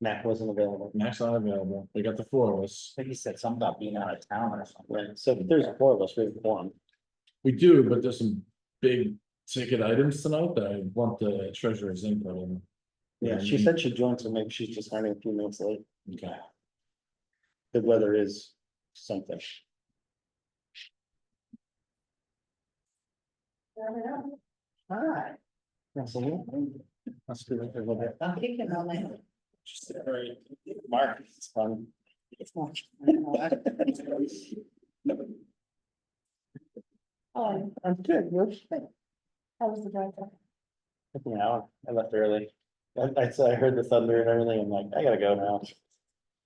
Mac wasn't available. Mac's not available. We got the four of us. I think he said something about being out of town or something. So if there's 4 of us, we have one. We do, but there's some big ticket items tonight that I want the treasurer's input in. Yeah, she said she'd join, so maybe she's just running a few minutes late. Okay. The weather is something. Hi. Must be like a little bit. I'm kicking all night. Just very Mark, it's fun. It's not. Oh, I'm good. how was the drive? Took me an hour. I left early. I heard the thunder and everything. I'm like, I gotta go now.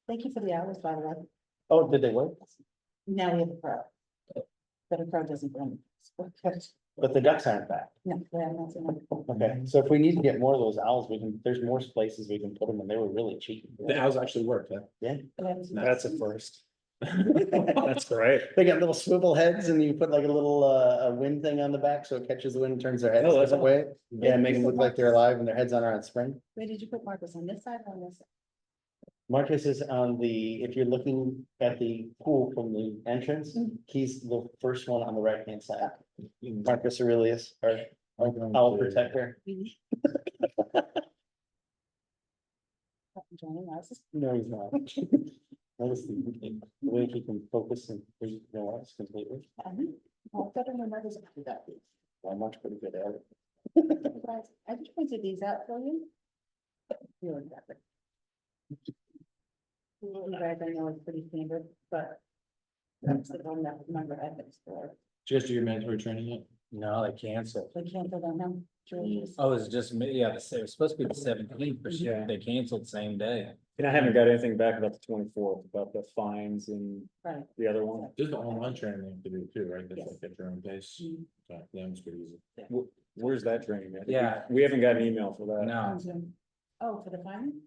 Thank you for the hours, by the way. Oh, did they work? Now we have a pro. But a pro doesn't run. But the ducks aren't back. No, we have not seen them. Okay, so if we need to get more of those owls, there's more places we can put them and they were really cheap. The owls actually worked, huh? Yeah, We haven't seen them. that's a first. That's great. They got little swivel heads and you put like a little a wind thing on the back so it catches the wind and turns their heads Oh, that's this way. Yeah, make them look like they're alive and their heads on spring. Where did you put Marcus, on this side or on this side? Marcus is on if you're looking at the pool from the entrance, he's the first one on the right hand side. Marcus Aurelius, our owl protector. Really? Joining us. No, he's not. Notice the way he can focus and read the noise completely. I'll better than others do that. I'm much pretty good at it. Guys, I just printed these out for you. You're exactly. You guys, I know it's pretty standard, but. That's the one that remember ethics for, Did you guys do your mandatory training yet? No, they canceled. they can't put on them. Julius. Oh, it's just me, yeah, it was supposed to be the 17th, but Yeah. they canceled same day. And I haven't got anything back about the 24th, about the fines and Right. the other one. There's the online training they have to do too, right? That's Yes. like at your own pace. Mm. So that was pretty easy. Where's that training at? Yeah. We haven't got an email for that. No, Oh, for the fine?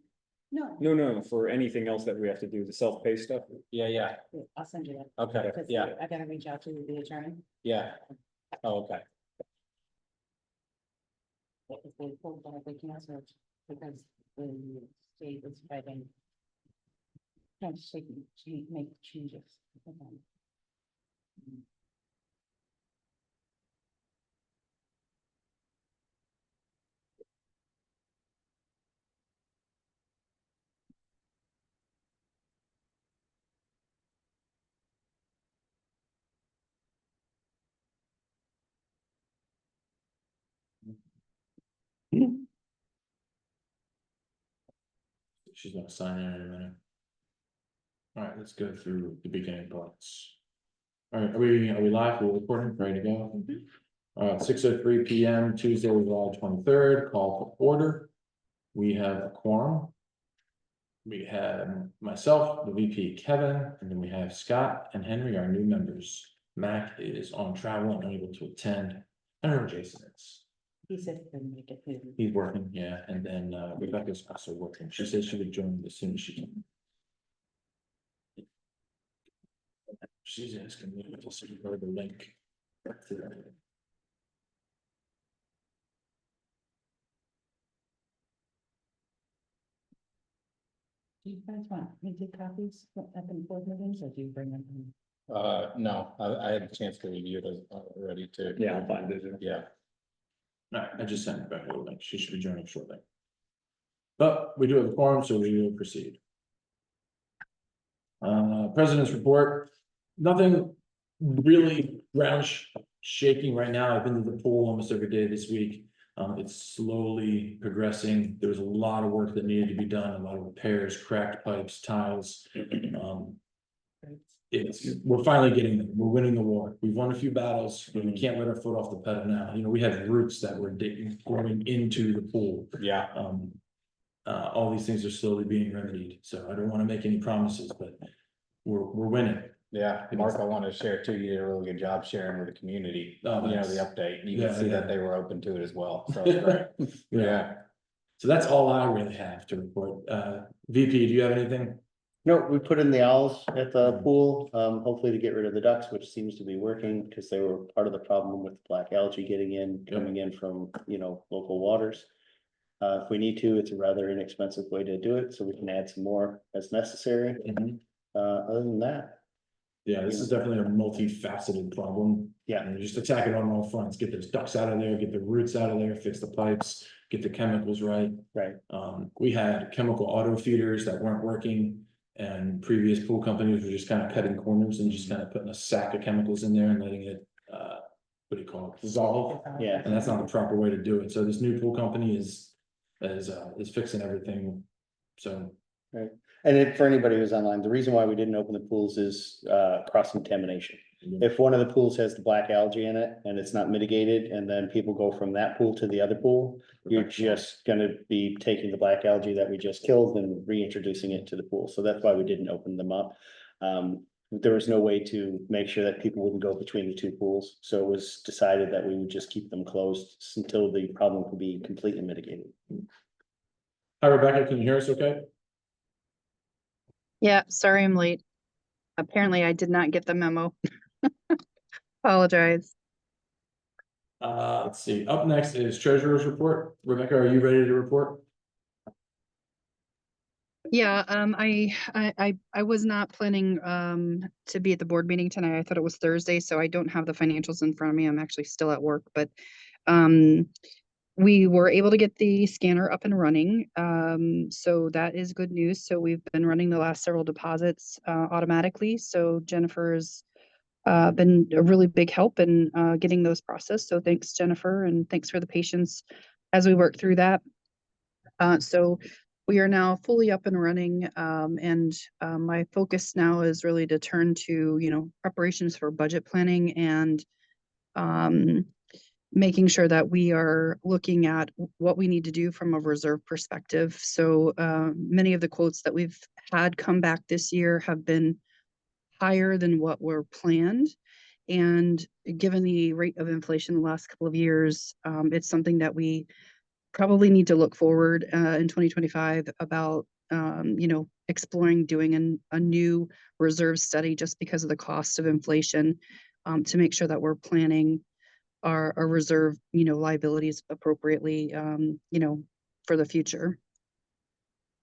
No. No, for anything else that we have to do, the self-pay stuff. yeah, I'll send you that. okay, Because yeah, I gotta reach out to the attorney. yeah. Oh, okay. If they pull back, they cancel because the state is fighting. Trying to make changes. Okay. She's gonna sign in a minute. All right, let's go through the beginning parts. All right, are we live? We're recording, ready to go? 6:03 PM, Tuesday, July 23rd, call to order. We have a quorum. We have myself, the VP Kevin, and then we have Scott and Henry, our new members. Mac is on travel and unable to attend. I don't know where Jason is. He said he couldn't make it. He's working, yeah, and then Rebecca's also working. She said she would join as soon as she can. She's asking me to send her the link. Do you guys want me to copies at the board meetings or do you bring them? No, I had a chance to review it already too. Yeah, I'm fine, did you? Yeah, No, I just sent Rebecca the link. She should be joining shortly. But we do have a quorum, so we will proceed. President's report, nothing really ground shaking right now. I've been to the pool almost every day this week. It's slowly progressing. There was a lot of work that needed to be done, a lot of repairs, cracked pipes, tiles. We're finally getting them. We're winning the war. We've won a few battles, but we can't let our foot off the pedal now. You know, we had roots that were growing into the pool. yeah, All these things are slowly being remedied, so I don't want to make any promises, but we're winning. yeah. Mark, I want to share too. You did a really good job sharing with the community, Oh, you know, nice. the update. You Yeah, can see yeah. that they were open to it as well. So it's great. Yeah. So that's all I really have to report. VP, do you have anything? No, we put in the owls at the pool, hopefully to get rid of the ducks, which seems to be working because they were part of the problem with black algae getting in, coming in from, local waters. If we need to, it's a rather inexpensive way to do it, so we can add some more as necessary. Other than that, Yeah, this is definitely a multifaceted problem. Yeah. And just attack it on all fronts, get those ducts out of there, get the roots out of there, fix the pipes, get the chemicals right. right, We had chemical auto feeders that weren't working. And previous pool companies were just kind of cutting corners and just kind of putting a sack of chemicals in there and letting it, what do you call it, dissolve. yeah. And that's not the proper way to do it. So this new pool company is fixing everything. So, And then for anybody who's online, the reason why we didn't open the pools is cross contamination. yeah, If one of the pools has the black algae in it and it's not mitigated, and then people go from that pool to the other pool, you're just gonna be taking the black algae that we just killed and reintroducing it to the pool. So that's why we didn't open them up. There was no way to make sure that people wouldn't go between the two pools, so it was decided that we would just keep them closed until the problem could be completely mitigated. hi Rebecca, can you hear us okay? Yeah, sorry I'm late. Apparently I did not get the memo. Apologize. Let's see, up next is treasurer's report. Rebecca, are you ready to report? Yeah, I was not planning to be at the board meeting tonight. I thought it was Thursday, so I don't have the financials in front of me. I'm actually still at work, but we were able to get the scanner up and running. So that is good news. So we've been running the last several deposits automatically. So Jennifer's been a really big help in getting those processed. So thanks, Jennifer, and thanks for the patience as we work through that. So we are now fully up and running, and my focus now is really to turn to, preparations for budget planning and making sure that we are looking at what we need to do from a reserve perspective. So many of the quotes that we've had come back this year have been higher than what were planned. And given the rate of inflation the last couple of years, it's something that we probably need to look forward in 2025 about, exploring doing a new reserve study just because of the cost of inflation, to make sure that we're planning our reserve, liabilities appropriately, for the future.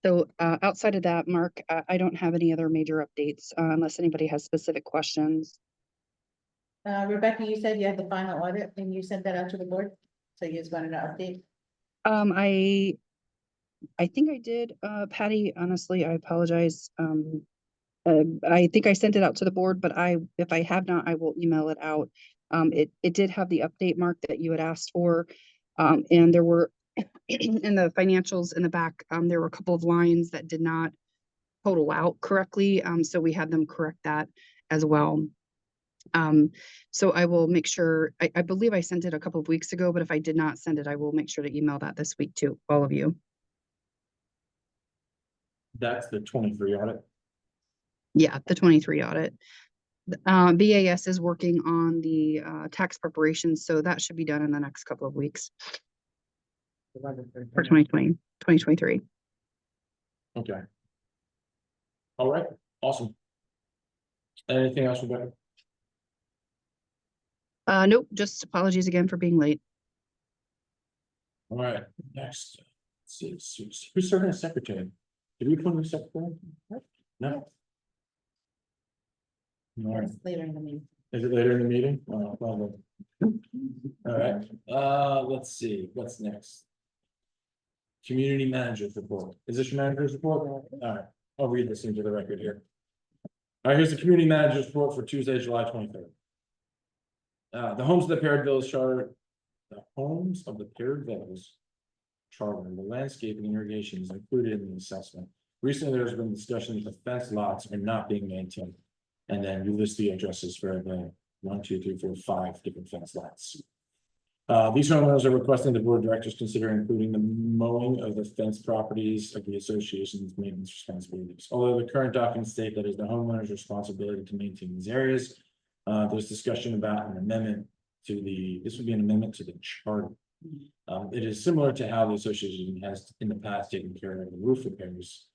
So outside of that, Mark, I don't have any other major updates unless anybody has specific questions. Rebecca, you said you had the final audit and you sent that out to the board, so you just wanted to update? I think I did, Patty, honestly, I apologize. I think I sent it out to the board, but if I have not, I will email it out. It did have the update, Mark, that you had asked for. And there were in the financials in the back, there were a couple of lines that did not total out correctly. So we had them correct that as well. So I will make sure, I believe I sent it a couple of weeks ago, but if I did not send it, I will make sure to email that this week to all of you. That's the 23 audit. Yeah, the 23 audit. BAS is working on the tax preparations, so that should be done in the next couple of weeks for 2023. Okay. All right, awesome. Anything else, Rebecca? Nope, just apologies again for being late. All right, next. Let's see, who's serving as secretary? Did we put in the secretary? No. All right. That's later in the meeting. Is it later in the meeting? Oh, probably. All right, let's see, what's next? Community manager's report. Is this your manager's report? All right, I'll read this into the record here. All right, here's the community manager's report for Tuesday, July 23rd. The homes of the Paired Villas Charter, the homes of the Paired Villas Charter, the landscaping and irrigation is included in the assessment. Recently, there's been discussion that the fence lots are not being maintained. And then you list the addresses for the 1, 2, 3, 4, 5 different fence lots. These homeowners are requesting the board of directors consider including the mowing of the fence properties of the association's maintenance responsibilities. Although the current documents state that it is the homeowner's responsibility to maintain these areas, there's discussion about an amendment to this would be an amendment to the charter. It is similar to how the association has in the past taken care of the roof repairs,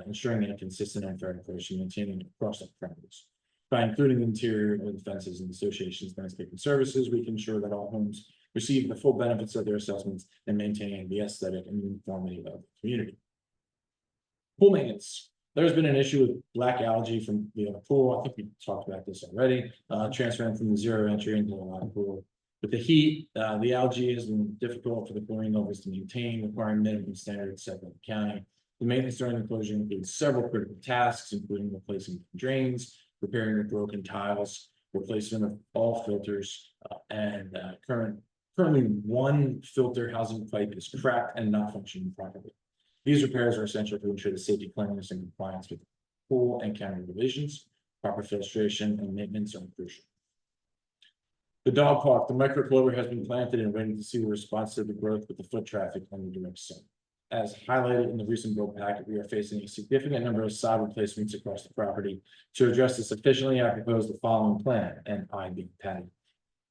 ensuring a consistent and fair approach to maintaining across the properties. By including the interior of the fences and the association's landscaping services, we can ensure that all homes receive the full benefits of their assessments and maintain the aesthetic and uniformity of the community. Pool maintenance. There's been an issue with black algae from the other pool. I think we talked about this already, transferring from the zero entry into the live pool. With the heat, the algae has been difficult for the chlorine levels to maintain, requiring minimum standards set by the county. The maintenance during the closure includes several critical tasks, including replacing drains, repairing the broken tiles, replacement of all filters, and currently one filter housing pipe is cracked and not functioning properly. These repairs are essential to ensure the safety, cleanliness, and compliance with pool and county regulations. Proper filtration and maintenance are crucial. The dog park, the micro clover has been planted and waiting to see the response to the growth with the foot traffic on the direct sun. As highlighted in the recent bill packet, we are facing a significant number of sod replacements across the property. To address this efficiently, I propose the following plan, and I being Patty,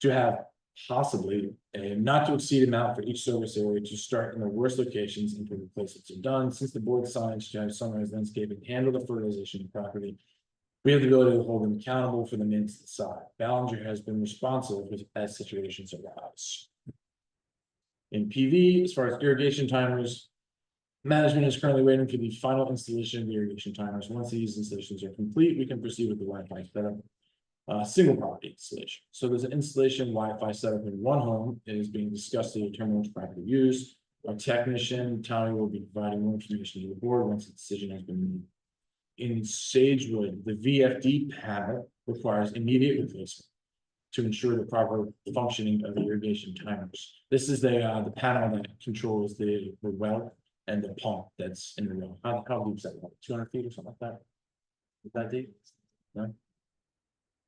to have possibly a not to exceed amount for each service area to start in the worst locations until replacements are done. Since the board signs to have Sunrise Landscaping handle the fertilization of property, we have the ability to hold them accountable for the maintenance side. Ballinger has been responsive as situations arise. In PV, as far as irrigation timers, management is currently waiting for the final installation of the irrigation timers. Once these installations are complete, we can proceed with the Wi-Fi setup. Single property installation. So there's an installation Wi-Fi setup in one home. It is being discussed to determine which property to use. Our technician, Tommy, will be providing more information to the board once the decision has been made. In Sagewood, the VFD panel requires immediate replacement to ensure the proper functioning of the irrigation timers. This is the panel that controls the well and the pump that's in the well. How deep is that? 200 feet or something like that? Is that deep? No.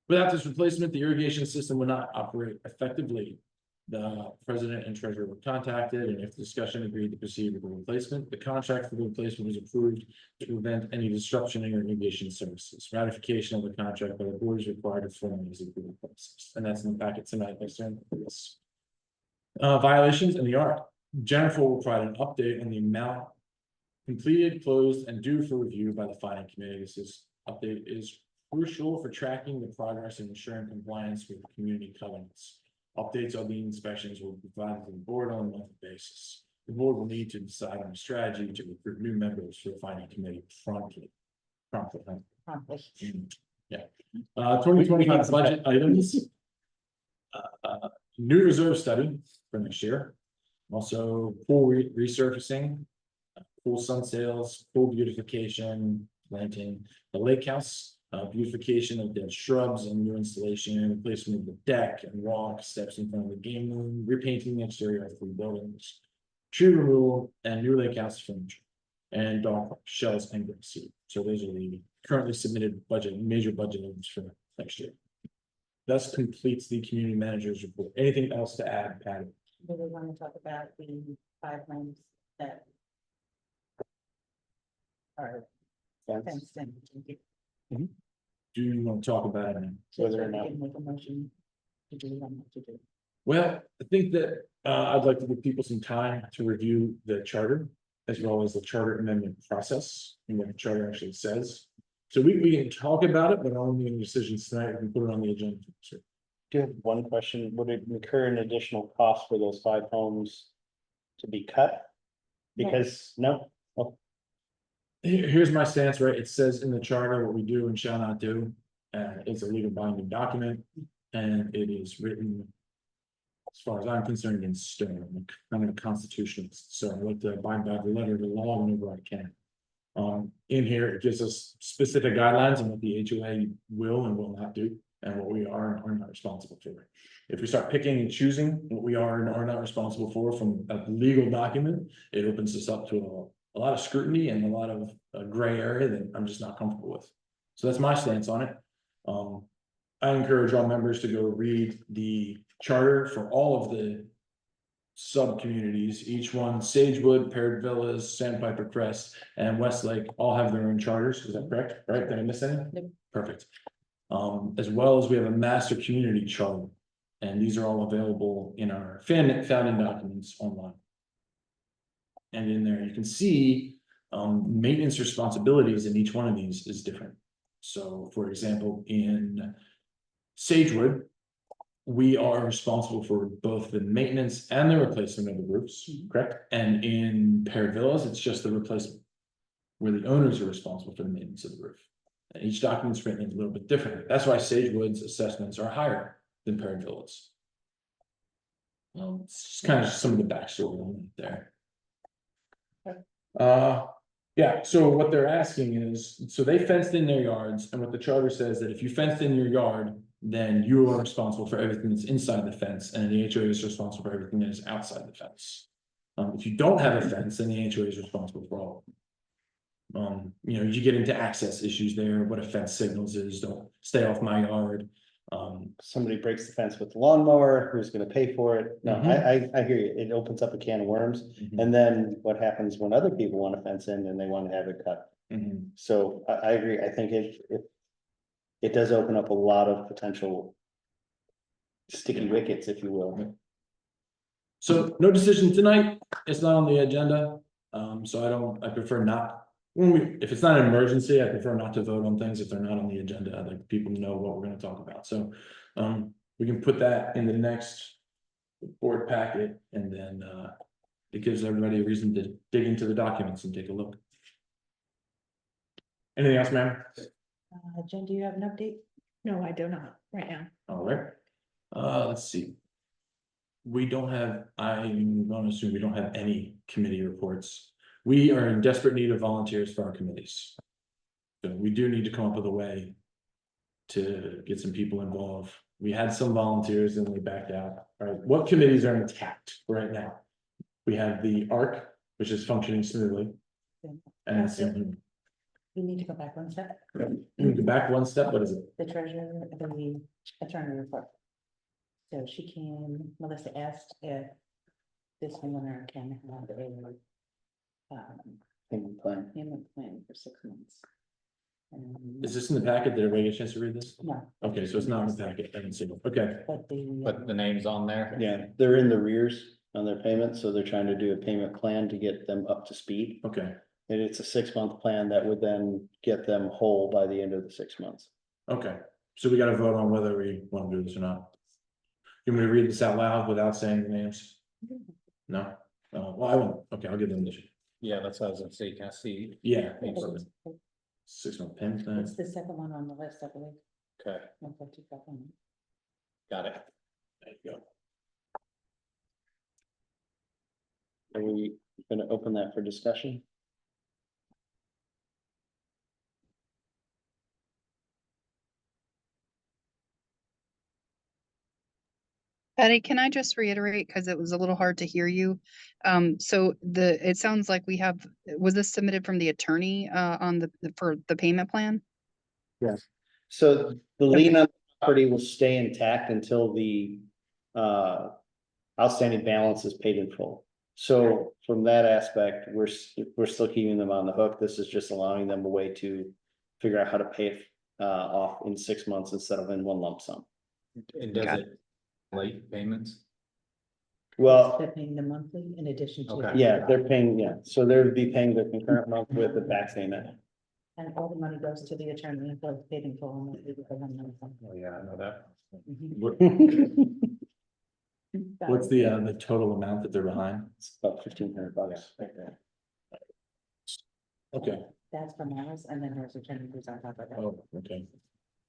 Without this replacement, the irrigation system would not operate effectively. The president and treasurer were contacted, and if discussion agreed to proceed with the replacement, the contract for the replacement was approved to prevent any disruption in irrigation services. Ratification of the contract by the board is required to formalize the approval process, and that's in the packet tonight. Yes. Violations in the art. Jennifer will provide an update on the amount completed, closed, and due for review by the finance committee. This update is crucial for tracking the progress and ensuring compliance with community covenants. Updates on the inspections will be provided to the board on a monthly basis. The board will need to decide on a strategy to recruit new members for the finance committee promptly. Yeah. 2025 budget items. New reserve study for next year. Also pool resurfacing, pool sun sails, pool beautification, planting, the lake house. Beautification of dead shrubs and new installation, replacement of the deck and walk, steps in front of the game room, repainting the exterior of 3 buildings, tree removal, and new lake house furniture, and dog park, shells and grass seed. So those are the currently submitted major budget items for next year. Thus completes the community manager's report. Anything else to add, Patty? Do we want to talk about the 5 homes that are fenced in? Do you want to talk about it? Whether or We not- can make a motion to do what to do. Well, I think that I'd like to give people some time to review the charter as well as the charter amendment process and what the charter actually says. So we can talk about it, but I don't make any decisions tonight. We can put it on the agenda. So Do you have one question? Would it incur an additional cost for those 5 homes to be cut? Because no, here's my stance, right? It says in the charter what we do and shall not do. It's a legal binding document and it is written, as far as I'm concerned, in stone. I'm a constitutionalist, so I like to abide by the letter of the law whenever I can. In here, it gives us specific guidelines on what the HOA will and will not do, and what we are and are not responsible for. If we start picking and choosing what we are and are not responsible for from a legal document, it opens us up to a lot of scrutiny and a lot of gray area that I'm just not comfortable with. So that's my stance on it. I encourage all members to go read the charter for all of the sub communities. Each one, Sagewood, Paired Villas, Sandpiper Crest, and Westlake all have their own charters. Is that correct? Right? Did I miss any? Nope. Perfect. As well as we have a master community charter, and these are all available in our founding documents online. And in there, you can see maintenance responsibilities in each one of these is different. So, for example, in Sagewood, we are responsible for both the maintenance and the replacement of the roofs, correct? And in paired villas, it's just the replacement. Where the owners are responsible for the maintenance of the roof. And each document's written a little bit differently. That's why Sagewood's assessments are higher than paired villas. It's just kind of some of the backstory on it there. Yeah, so what they're asking is, so they fenced in their yards, and what the charter says that if you fenced in your yard, then you are responsible for everything that's inside the fence, and the HOA is responsible for everything that is outside the fence. If you don't have a fence, then the HOA is responsible for all. You know, you get into access issues there, what a fence signals is, don't stay off my yard. Somebody breaks the fence with the lawnmower, who's gonna pay for it? No, Mhm. I hear you. It opens up a can of worms. Mhm, And then what happens when other people want to fence in and they want to have it cut? mhm. So I agree. I think it does open up a lot of potential sticky wickets, if you will. So no decision tonight, it's not on the agenda, so I prefer not. If it's not an emergency, I prefer not to vote on things if they're not on the agenda, I'd like people to know what we're gonna talk about, so. We can put that in the next board packet, and then, it gives everybody a reason to dig into the documents and take a look. Anything else, ma'am? Jen, do you have an update? No, I do not, right now. All right, let's see. We don't have, I'm gonna assume we don't have any committee reports. We are in desperate need of volunteers for our committees. So we do need to come up with a way to get some people involved. We had some volunteers and we backed out. All right, what committees are intact right now? We have the ARC, which is functioning smoothly. And it's, We need to go back one step. go back one step, what is it? The treasurer, the attorney report. So she came, Melissa asked if this homeowner can have a Payment plan. payment plan for 6 months. Is this in the packet? Did everybody get a chance to read this? No. Okay, so it's not in the packet, I didn't see it, okay. But the name's on there. Yeah, they're in the rears on their payments, so they're trying to do a payment plan to get them up to speed. Okay, And it's a 6-month plan that would then get them whole by the end of the 6 months. okay, so we gotta vote on whether we wanna do this or not. You want me to read this out loud without saying the names? No? Well, I won't, okay, I'll give them this. Yeah, that's what I was gonna say. Can I see? Yeah. It's 6-month payment plan, the second one on the list, I believe. Okay, got it. there you go. Are we gonna open that for discussion? Patty, can I just reiterate, because it was a little hard to hear you? So it sounds like was this submitted from the attorney, for the payment plan? Yes. So the lien on the property will stay intact until the outstanding balance is paid in full. So from that aspect, we're still keeping them on the hook. This is just allowing them a way to figure out how to pay it off in 6 months instead of in one lump sum. And does Got it late payments? Well, They're paying the monthly in addition to. Okay. yeah, they're paying, yeah, so they'll be paying the concurrent month with the back payment. And all the money goes to the attorney and both paid in full. And they become one of them. Oh, yeah, I know that. What's the total amount that they're behind? It's about $1,500. Okay, That's from ours, and then there's attorney who's on top of that. oh, okay.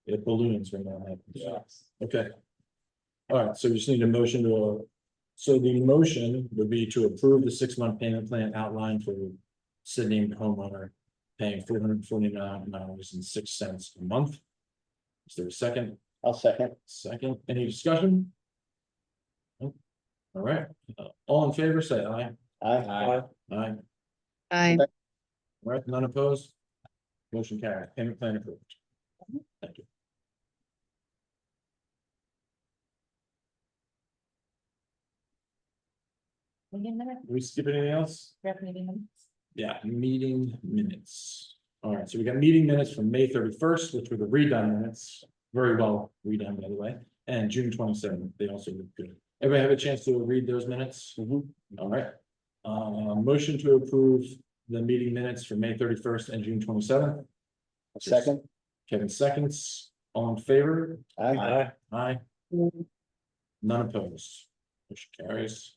It balloons right now. Yes. Okay. All right, so we just need a motion so the motion would be to approve the 6-month payment plan outlined for Sydney homeowner paying $449.06 a month. Is there a second? I'll second. Second, any discussion? Nope. All right, all in favor, say aye. Aye. Aye. I, All right, none opposed? Motion carried, payment plan approved. Thank you. Meeting minutes, Did we skip anything else? draft meeting minutes. Yeah, meeting minutes. All right, so we got meeting minutes from May 31st, which were the redone minutes, very well redone, by the way, and June 27th, they also look good. Everybody have a chance to read those minutes? Mhm. All right. Motion to approve the meeting minutes for May 31st and June 27th. Second. Kevin seconds, all in favor? Aye. Aye. None opposed. Motion carries.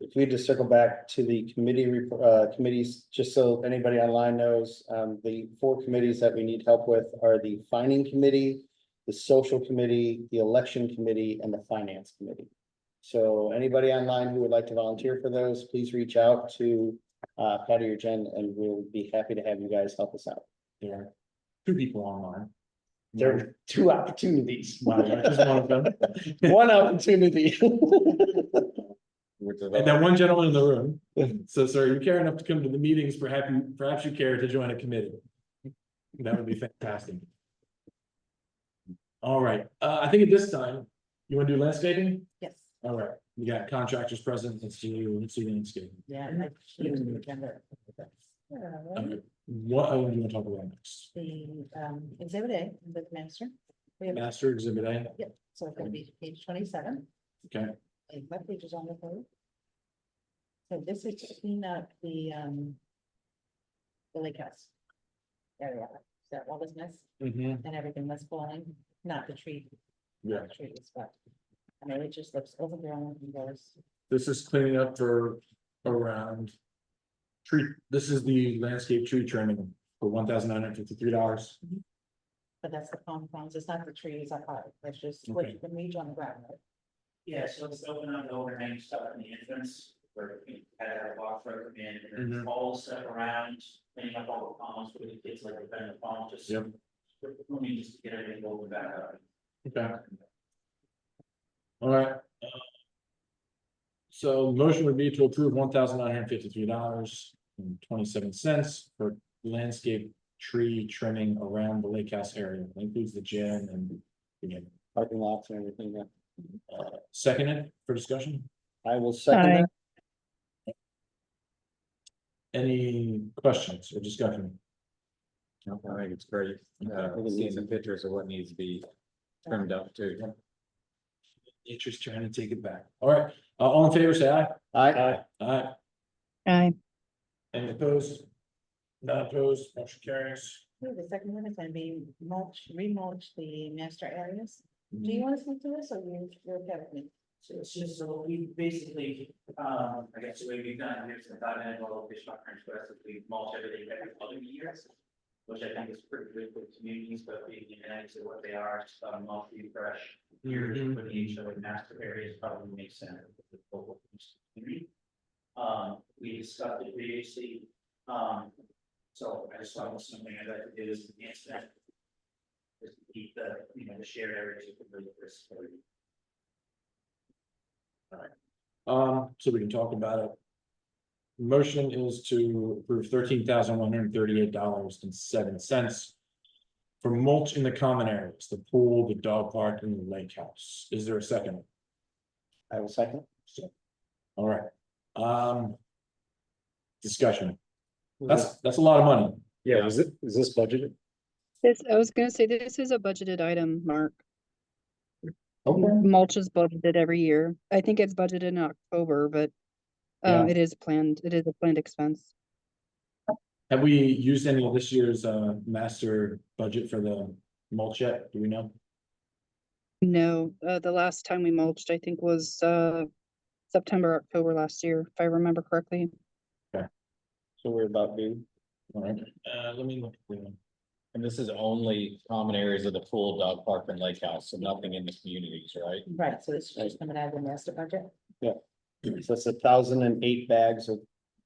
If we just circle back to the committees, just so anybody online knows, the 4 committees that we need help with are the Fining Committee, the Social Committee, the Election Committee, and the Finance Committee. So anybody online who would like to volunteer for those, please reach out to Patty or Jen, and we'll be happy to have you guys help us out. There are 2 people online. There are 2 opportunities. Wow, just one of them. One opportunity. And then one gentleman in the room. So, sir, you care enough to come to the meetings, perhaps you care to join a committee. That would be fantastic. All right, I think at this time, you want to do landscaping? Yes, All right, we got contractors present, let's do landscaping. yeah, and I changed the agenda. Okay, what do you want to talk about next? The exhibit A with master. We have, Master exhibit A, yep, so it's gonna be page 27. okay, What page is on the page? So this is to clean up the lake house area. So all this mess mm-hmm, and everything was falling, not the tree, yeah, not the trees, but. I mean, it just looks overgrown and goes. this is cleaning up for around. This is the landscape tree trimming for $1,953. But that's the compounds, it's not the trees I part, it's just what Okay. you can reach on the ground. Right? Yeah, so it's open up the overhang stuff in the entrance, where we had a walk road in, and then all set around, cleaning up all the palms, for the kids like the bend the palms, just. Yep. We need just to get everything open back up. Okay. All right. So motion would be to approve $1,953.27 for landscape tree trimming around the lake house area. That includes the gym and. You Parking lots and everything. Yeah. know, seconded for discussion. I will second Aye. that. Any questions or discussion? I think it's great, seeing the pictures of what needs to be trimmed up too. Nature's trying to take it back. All right, all in favor, say aye. Aye. Aye. Aye. Any opposed? Not opposed, motion carries. Okay, the second one is gonna be remulch the master areas. Do you want to speak to this or you're okay with me? So it's just, so we basically, I guess the way we've done it, here's the diamond, all fish operators, we mulch everything every other year. Which I think is pretty good for communities, but being united to what they are, just mulch refresh. Here, putting each other master areas probably makes sense. With the local community. We discussed it previously, so I just thought it was something I'd like to do is enhance that. Just to keep the, the shared areas of the risk. So we can talk about it. Motion is to approve $13,138.07. For mulch in the common areas, the pool, the dog park, and the lake house. Is there a second? I will second. All right. Discussion. That's a lot of money. Yeah, is this budgeted? I was gonna say, this is a budgeted item, Mark. Okay. Mulch is budgeted every year. I think it's budgeted in October, but Yeah. it is planned. It is a planned expense. Have we used any of this year's master budget for the mulch yet? Do we know? No, the last time we mulched, I think was September, October last year, if I remember correctly. So we're about due. All right, let me look. And this is only common areas of the pool, dog park and lake house, so nothing in the communities, right? Right, so it's just coming out of the master budget. So it's 1,008 bags of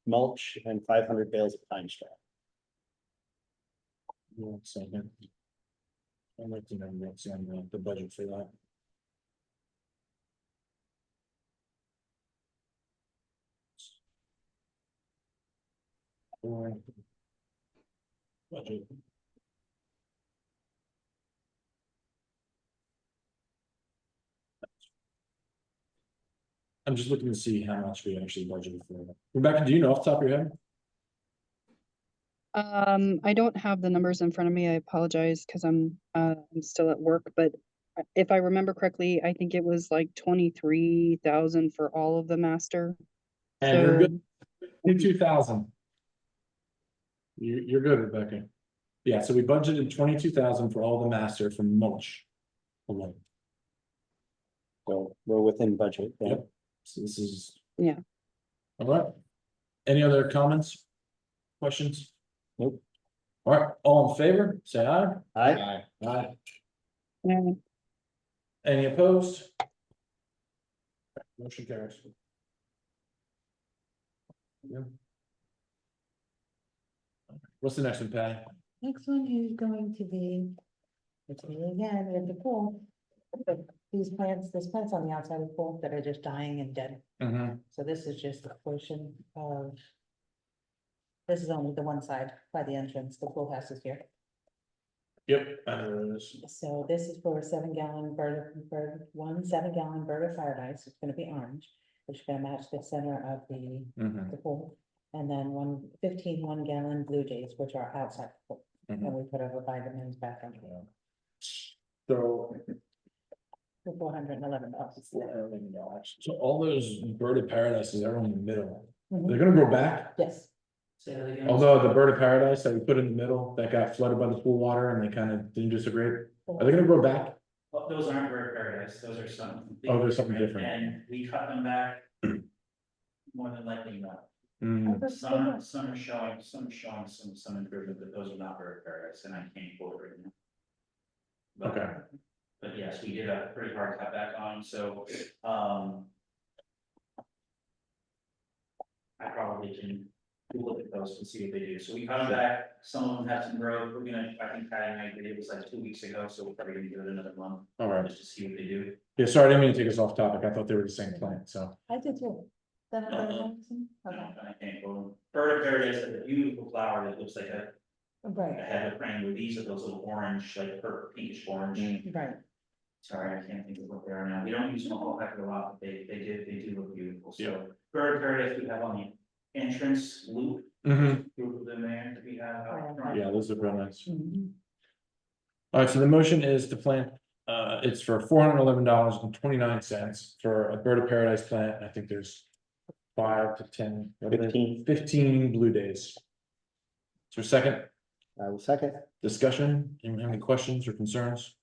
mulch and 500 bales of pine straw. 1 second. I'd like to know what's on the budget for that. Budget. I'm just looking to see how much we actually budgeted for that. Rebecca, do you know off the top of your head? I don't have the numbers in front of me. I apologize because I'm still at work, but if I remember correctly, I think it was like 23,000 for all of the master. And you're So- good. 22,000. You're good, Rebecca. Yeah, so we budgeted 22,000 for all the master from mulch. Alone. So we're within budget. yeah. Yep. So this is. Yeah. All right. Any other comments? Questions? Nope. All right, all in favor, say aye. Aye. Aye. Mm. Any opposed? Motion carries. Yeah. What's the next one, Patty? Next one is going to be, it's me again, at the pool. These plants, there's plants on the outside of the pool that are just dying and dead. Mm-hmm. So this is just a portion of. This is only the one side by the entrance, the pool house is here. Yep. I know what it is. So this is for a 7-gallon one 7-gallon bird of paradise, it's gonna be orange, which is gonna match the center of Mhm. the pool. And then 15 1-gallon blue jays, which are outside the pool, Mhm. and we put over by the men's bathroom So, for $411. so all those bird of paradises are in the middle, Mhm. they're gonna grow back. Yes, Say that again. Although the bird of paradise that we put in the middle, that got flooded by the pool water and they kind of didn't do so great, are they gonna grow back? Well, those aren't bird of paradise, those are some. Oh, there's something different. And we cut them back. More than likely not. Mm, Some are showing some improvement, but those are not bird of paradise, and I can't quote right now. But- Okay. But yes, we did a pretty hard cutback on them, so, I probably can look at those and see what they do, so we cut them back, some of them have some growth, we're gonna, I think Patty and I did, it was like 2 weeks ago, so we're probably gonna give it another month. all right, Just to see what they do. yeah, sorry, I didn't mean to take us off topic, I thought they were the same plant, so. I did too. Then I Uh-uh. okay, I can't go, bird of paradise is a beautiful flower that looks like a right, head of crane, where these are those little orange, like pinkish orange. right. Sorry, I can't think of what they are now. We don't use them all heck of a lot, but they do look beautiful. So bird of paradise we have on the entrance loop. Mhm. Group of them there that we have out front. Yeah, those are real nice. Mhm. All right, so the motion is to plant, it's for $411.29 for a bird of paradise plant, I think there's 5 to 10, 15 blue days. Is there a second I will second. discussion? Anyone have any questions or concerns?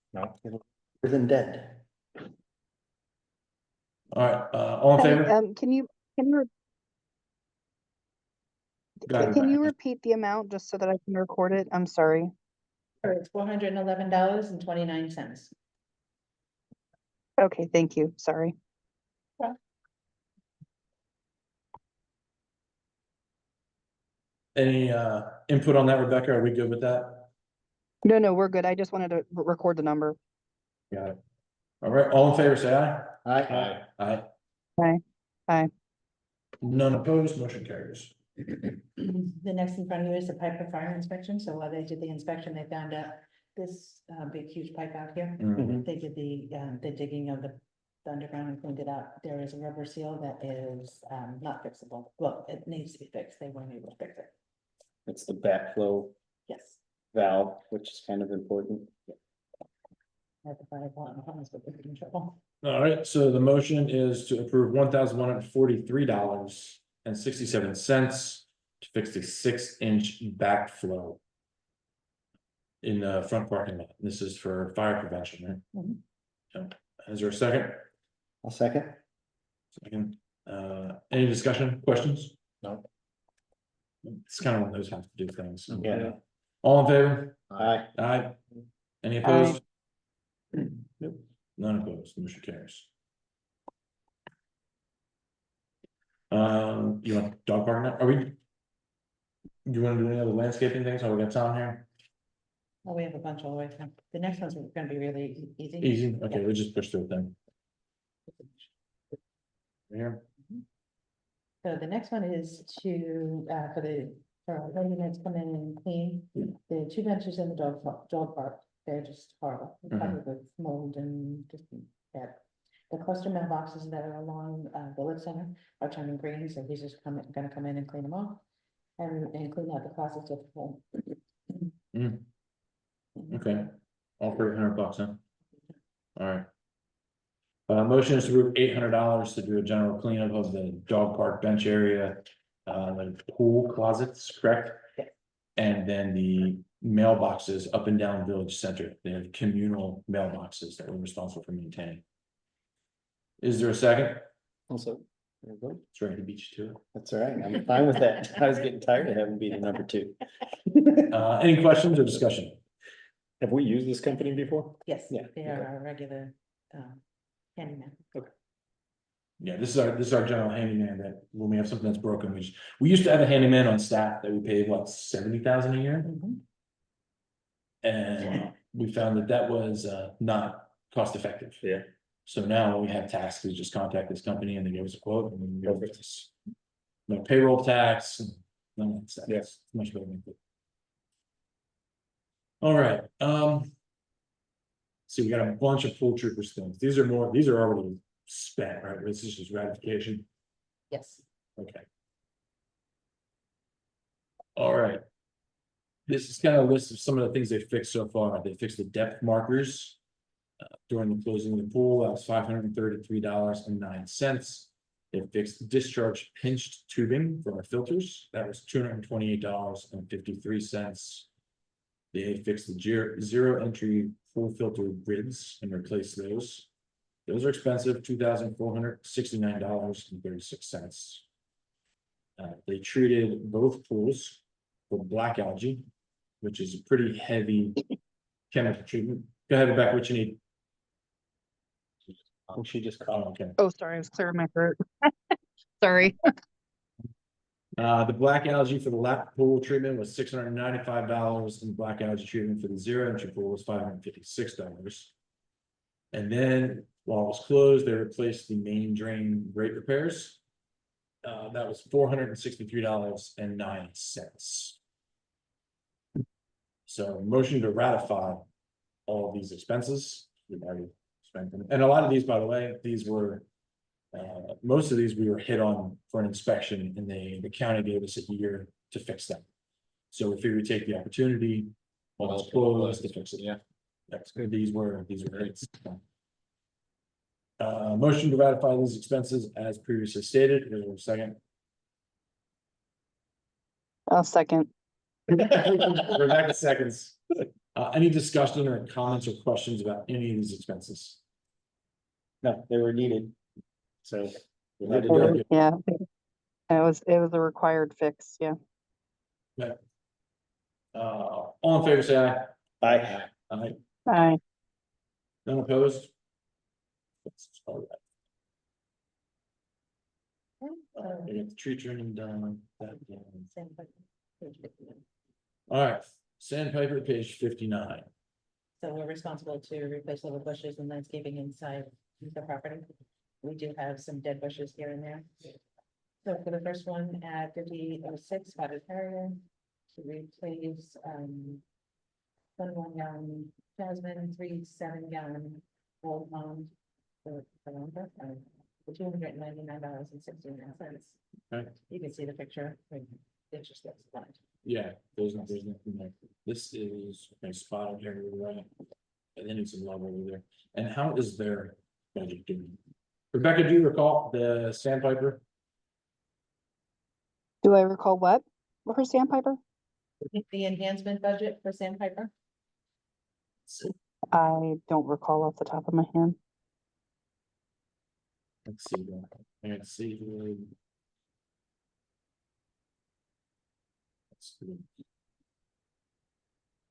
Isn't dead. All right, all in favor? Can you Go ahead, can you Rebecca. repeat the amount just so that I can record it? I'm sorry. Or it's $411.29. Okay, thank you. Sorry. Any input on that, Rebecca? Are we good with that? No, we're good. I just wanted to record the number. Got it. All right, all in favor, say aye. Aye. Aye. Aye. None opposed, motion carries. The next in front of you is the pipe and fire inspection, so while they did the inspection, they found out this big huge pipe out here. Mhm. They did the digging of the underground and cleaned it out. There is a rubber seal that is not fixable. Well, it needs to be fixed. They weren't able to fix it. It's the backflow Yes. valve, which is kind of important. I had to find a lot of homes, but they're in trouble. All right, so the motion is to approve $1,143.67 to fix the 6-inch backflow in the front parking lot. This is for fire prevention, right? Mhm. Yep. Is there a second? I'll second. Second. Any discussion, questions? No. It's kind of one of those have to do things. so. Yeah. All in favor? Aye. Aye. Any opposed? Nope. None opposed, motion carries. You want dog park now? Are we? Do you wanna do any other landscaping things? How we got time here? Oh, we have a bunch all the way through. The next one's gonna be really easy. Easy, okay, we'll just push through it then. Here, So the next one is to, for our residents come in and clean the 2 benches in the dog park. They're just horrible, covered with mold and just bad. The cluster mailboxes that are along Village Center are turning green, so he's just gonna come in and clean them off. And clean out the closets of the home. okay, all for $800, huh? All right. Motion is to approve $800 to do a general cleanup of the dog park bench area, the pool closets, correct? Yeah. And then the mailboxes up and down Village Center, they have communal mailboxes that we're responsible for maintaining. Is there a second? Also, there you go. It's ready to beat you to That's all right. I'm fine with that. I was getting tired of having being number two. it. Any questions or discussion? Have we used this company before? Yes, Yeah, they okay. are our regular, handyman. Yeah, this is our general handyman that when we have something that's broken, we used to have a handyman on staff that we paid, what, 70,000 a year? Mhm. And we found that that was not cost effective. Yeah. So now we have tasks, we just contact this company and they give us a quote and we go for this. No payroll tax, and none of that stuff. Yes. It's much better than that. All right, see, we got a bunch of pool troopers things. These are already spent, right? This is just ratification. Yes. Okay. All right. This is kind of a list of some of the things they fixed so far. They fixed the depth markers. During the closing of the pool, that was $533.09. They fixed discharge pinched tubing for our filters. That was $228.53. They fixed the zero entry pool filter grids and replaced those. Those are expensive, $2,469.36. They treated both pools for black algae, which is a pretty heavy chemical treatment. Go ahead, Rebecca, what you need? And she just Oh, called. okay. Oh, sorry, I was clearing my throat. Sorry. The black algae for the lap pool treatment was $695, and black algae treatment for the zero entry pool was $556. And then while it was closed, they replaced the main drain grate repairs. That was $463.09. So motion to ratify all of these expenses. We've already spent them. And a lot of these, by the way, these were. Most of these we were hit on for an inspection and the county gave us a year to fix them. So we figured we'd take the opportunity while it's closed to fix it. Yeah. That's good. These were great. Motion to ratify these expenses as previously stated. Is there a second? I'll second. Rebecca seconds. Any discussion or comments or questions about any of these expenses? No, they were needed. So. we had to Good do to it. go. Yeah, it was a required fix, yeah. All in favor, say aye. Aye. Aye. Aye. None opposed? All right. We got the tree trimming done. That done. All right, sandpiper, page 59. So we're responsible to replace all the bushes and landscaping inside the property. We do have some dead bushes here and there. So for the first one at 5806 Spotted Terrier, to replace 21 gallon jasmine, 3 7-gallon old pond for $299.69. Okay. You can see the picture. It just looks fine. Yeah, there's nothing there. This is a spot area, right? And then it's a level over there. And how is their budget doing? Rebecca, do you recall the sandpiper? Do I recall what? For Sandpiper? The enhancement budget for Sandpiper? I don't recall off the top of my head. Let's see. Let's see.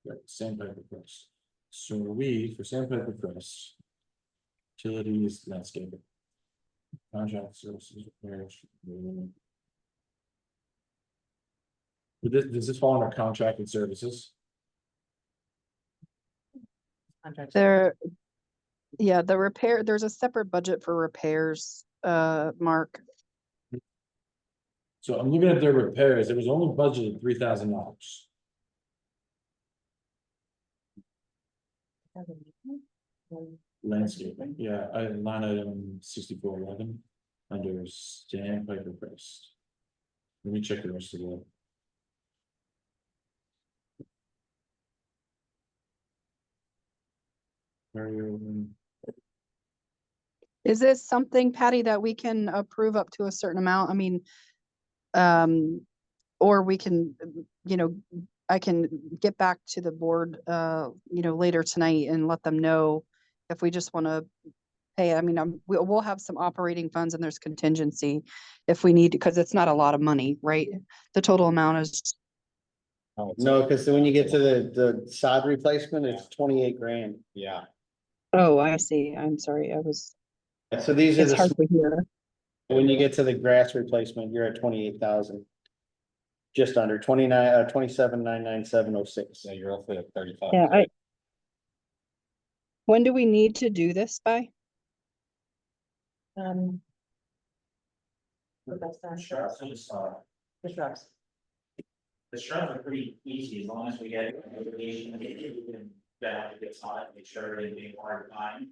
Right, sandpiper press. So we, for sandpiper press. Utilities, landscaping. Contract services, repairs. Does this fall under contracted services? Contract. There, yeah, the repair, there's a separate budget for repairs, Mark. So I'm looking at their repairs, it was only budgeted $3,000. Landscaping, yeah, line item 6411 under sandpiper press. Let me check the rest of the. Is this something, Patty, that we can approve up to a certain amount? I mean, or we can, I can get back to the board, later tonight and let them know if we just want to pay. I mean, we'll have some operating funds and there's contingency if we need, because it's not a lot of money, right? The total amount is, Oh, it's No, a- because when you get to the sod replacement, it's 28 grand. Yeah, oh, I see. I'm sorry. So these are It's the, hard to hear. when you get to the grass replacement, you're at 28,000. Just under 27,997,06. so you're roughly at 35. Yeah, when do we need to do this by? The best time. Sure, so it's, The shrubs. the shrubs are pretty easy, as long as we get irrigation, and then it gets hot, make sure everything being hard to find.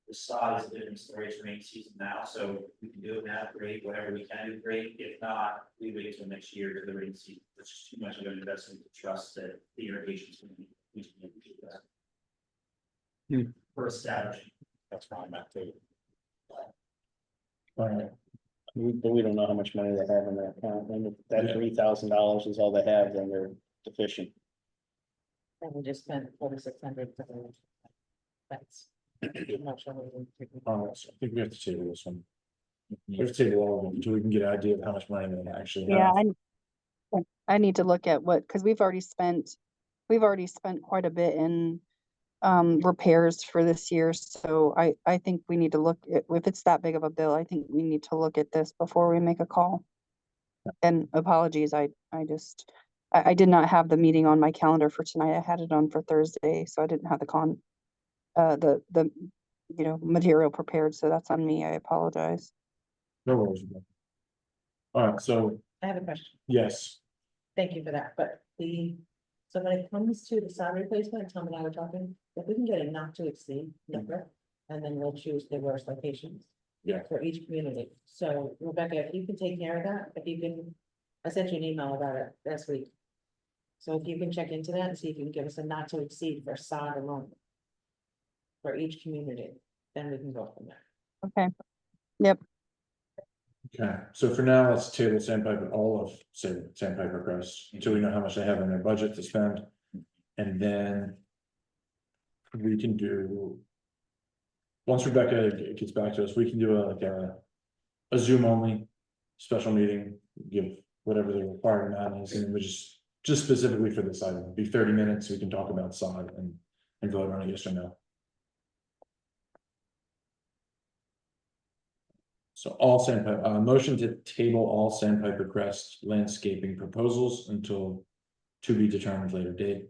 The sod is a different story, it's rain season now, so we can do it now, great, whatever we can do, great, if not, we wait till next year to the rain season. It's just too much of an investment to trust that the irrigation is gonna be. For establishing. That's why I'm at too. But we don't know how much money they have in their account, and if that $3,000 is all they have, then they're deficient. And we just spent 4,600 for the. That's. I'm not sure what we're taking. So I think we have to table this one. We have to table all of them until we can get an idea of how much money they actually Yeah, have. I need to look at what, because we've already spent quite a bit in repairs for this year. So I think we need to look at, if it's that big of a bill, I think we need to look at this before we make a call. And apologies, I did not have the meeting on my calendar for tonight. I had it on for Thursday, so I didn't have the material prepared, so that's on me. I apologize. No worries. All right, so, I have a question. yes, Thank you for that, but so when it comes to the sod replacement, Tom and I were talking, if we can get a not to exceed number, and then we'll choose the worst locations. Yeah. For each community. So Rebecca, if you can take care of that, if you can, I sent you an email about it last week. So if you can check into that and see if you can give us a not to exceed for sod alone. For each community, then we can go from there. Okay. Yep. okay, so for now, let's table Sandpiper, all of Sandpiper Crest, until we know how much they have in their budget to spend. And then we can do, once Rebecca gets back to us, we can do a Zoom only special meeting, give whatever the required amount is, and we just specifically for this item, be 30 minutes, we can talk about sod and vote on it, yes or no. So all Sandpiper, motion to table all Sandpiper Crest landscaping proposals until to be determined later date.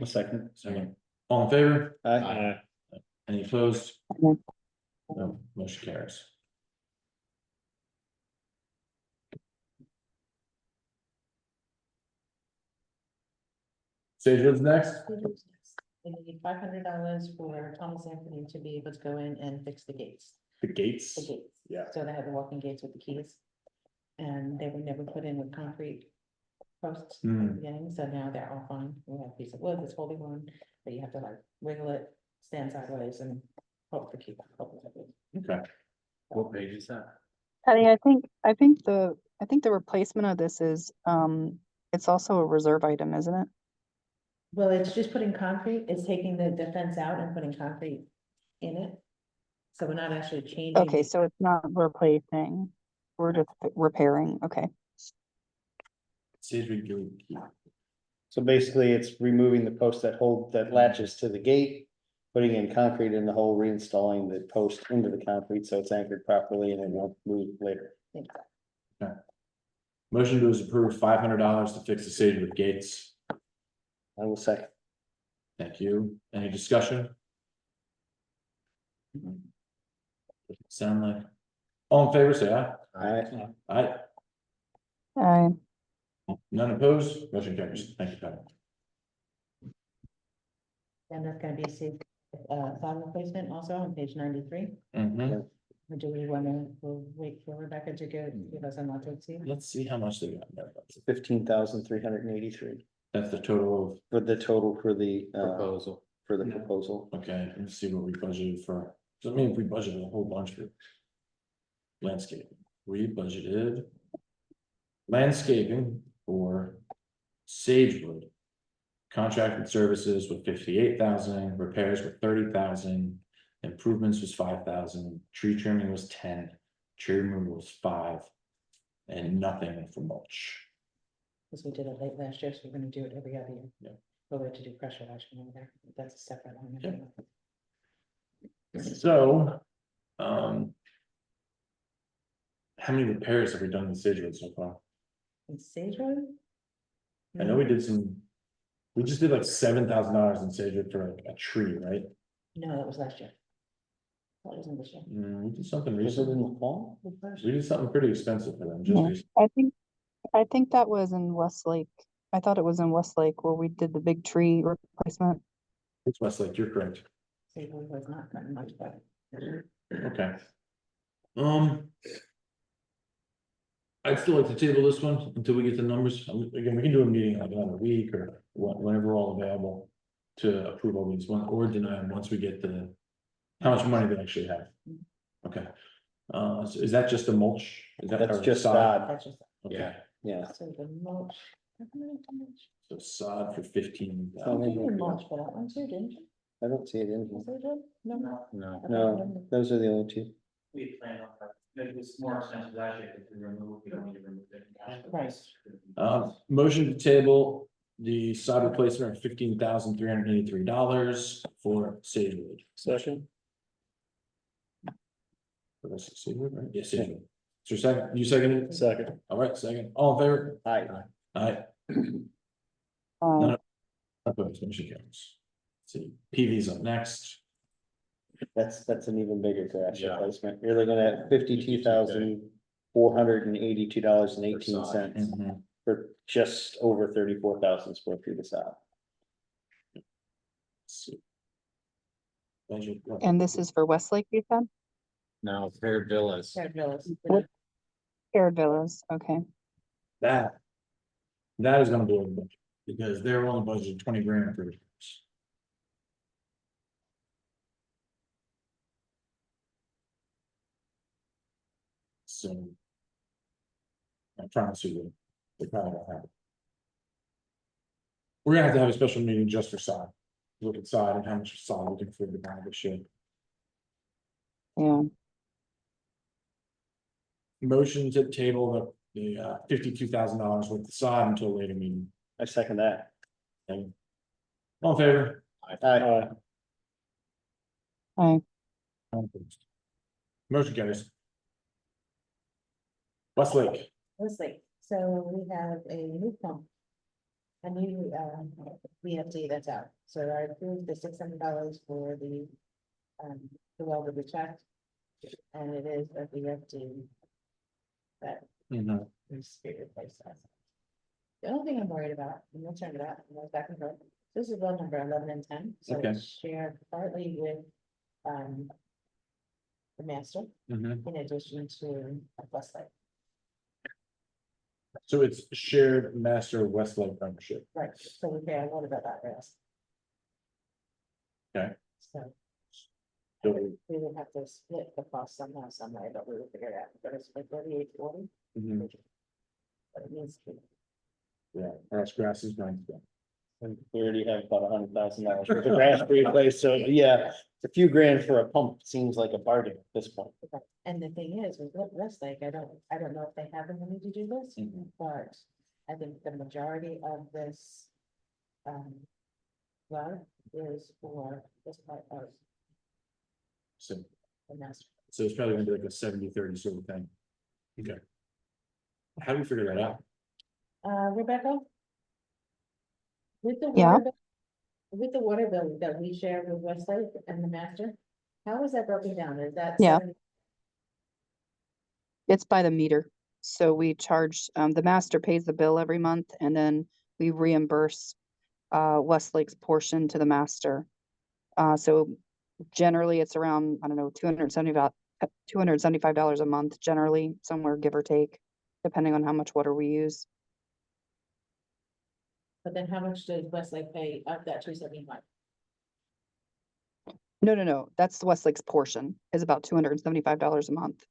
A second. Second, all in favor? Aye. Any opposed? No. No, motion carries. Sage Woods next? We need $500 for Thomas Anthony to be able to go in and fix the gates. The gates? The gates. Yeah. So they have the walking gates with the keys. And they were never put in with concrete posts at the beginning, so now they're all fine. We have a piece of wood that's holding on, but you have to like wiggle it, stand sideways and hope the key. Okay. What page is that? Patty, I think the replacement of this is, it's also a reserve item, isn't it? Well, it's just putting concrete, it's taking the fence out and putting concrete in it. So we're not actually changing. Okay, so it's not replacing, we're just repairing, okay. Sage Wood Gate. So basically, it's removing the post that latches to the gate, putting in concrete in the hole, reinstalling the post into the concrete so it's anchored properly and it won't move later. Motion to approve $500 to fix the Sage Wood gates. I will second. Thank you. Any discussion? Sound like, all in favor, say aye. Aye. Aye. None opposed, motion carries. Thank you, Pat. And that's gonna be sod replacement also on page 93. Mhm. Or do we we'll wait for Rebecca to give us a not to exceed? Let's see how much they got in there. 15,383 That's the total for the total for the Proposal. for the proposal. of, okay, let's see what we budgeted for. So I mean, if we budgeted a whole bunch for landscaping, we budgeted landscaping for Sagewood. Contracted services with 58,000, repairs with 30,000, Improvements was 5,000, tree trimming was 10, tree removal was 5. And nothing for mulch. Because we did it late last year, so we're gonna do it every other year. Yeah. But we have to do pressure washing over there, that's a separate one. Yeah. So, how many repairs have we done in Sage Road so far? In Sage Road? I know we did some. We just did like $7,000 in Sage Road for like a tree, right? No, that was last year. That wasn't this year. We did something Was it recently. in the fall? We did something pretty expensive for them, just Yeah. recently. I think that was in Westlake. I thought it was in Westlake where we did the big tree replacement. It's Westlake, you're correct. Sage Road was not gotten much better. Okay. I'd still like to table this one until we get the numbers. Again, we can do a meeting like another week or whenever we're all available. To approve all these one or deny them once we get the, how much money they actually have. Okay. So is that just a mulch? Is that That's or just sod? sod, That's just, Okay, yeah. so the mulch. How come I didn't do mulch? so sod for 15. Oh, You maybe. did mulch for that one too, didn't you? I don't see it in here. Was it good? No, no. No. No, those are the only two. We planned on that, it was more expensive last year to remove, we don't need to remove it. Right. Motion to table the sod replacement of $15,383 for Sage Road. Session. That's Sage Road, right? Yeah, Sage Road. So second, you seconded? Second. All right, second, all in favor? Aye. Aye. Um, Opposed, motion carries. See, PV's up next. That's an even bigger grass Yeah. replacement. You're looking at $52,482.18 for just over 34,000 square feet of sod. Let's see. Budget. and this is for Westlake, you said? No, paired villas. Shared villas. What? Air Villas, okay. That is gonna be over the budget, because they're only budgeted 20 grand for repairs. So. I promise you, they probably don't have it. We're gonna have a special meeting just for sod. Look at sod and how much sod we can afford to buy this year. Yeah, Motion to table the $52,000 worth of sod until a later meeting. I second that. And all in favor? Aye. I, Motion carries. Westlake, Westlake, so we have a new pump. A new VFD that's out, so I approved the $600 for the well to be checked. And it is a VFD that is to be replaced. The only thing I'm worried about, I'm concerned about, and I was back and forth, this is well number 11 and 10, so Okay. it's shared partly with the master, in addition to Westlake. So it's shared master Westlake membership. Right, so we pay a lot about that rest. Okay. So So, we would have to split the cost somehow, some way, but we will figure it out, but it's like 3840. mhm, But it needs to be. yeah, or else grass is going to go. And we already have about $100,000 for the grass replace, so yeah, a few grand for a pump seems like a bargain at this point. Okay. And the thing is, with Westlake, I don't know if they have the money to do this, but I think the majority of this. Well, is for this part of So, the master. so it's probably gonna be like a 70-30 sort of thing. Okay. How do we figure that out? Rebecca? With the Yeah. water, with the water bill that we share with Westlake and the master, how is that broken down? Is that? Yeah. 70 it's by the meter. So we charge, the master pays the bill every month and then we reimburse Westlake's portion to the master. So generally it's around, I don't know, $275 a month, generally, somewhere give or take, depending on how much water we use. But then how much does Westlake pay of that 275? No, that's Westlake's portion, is about $275 a month.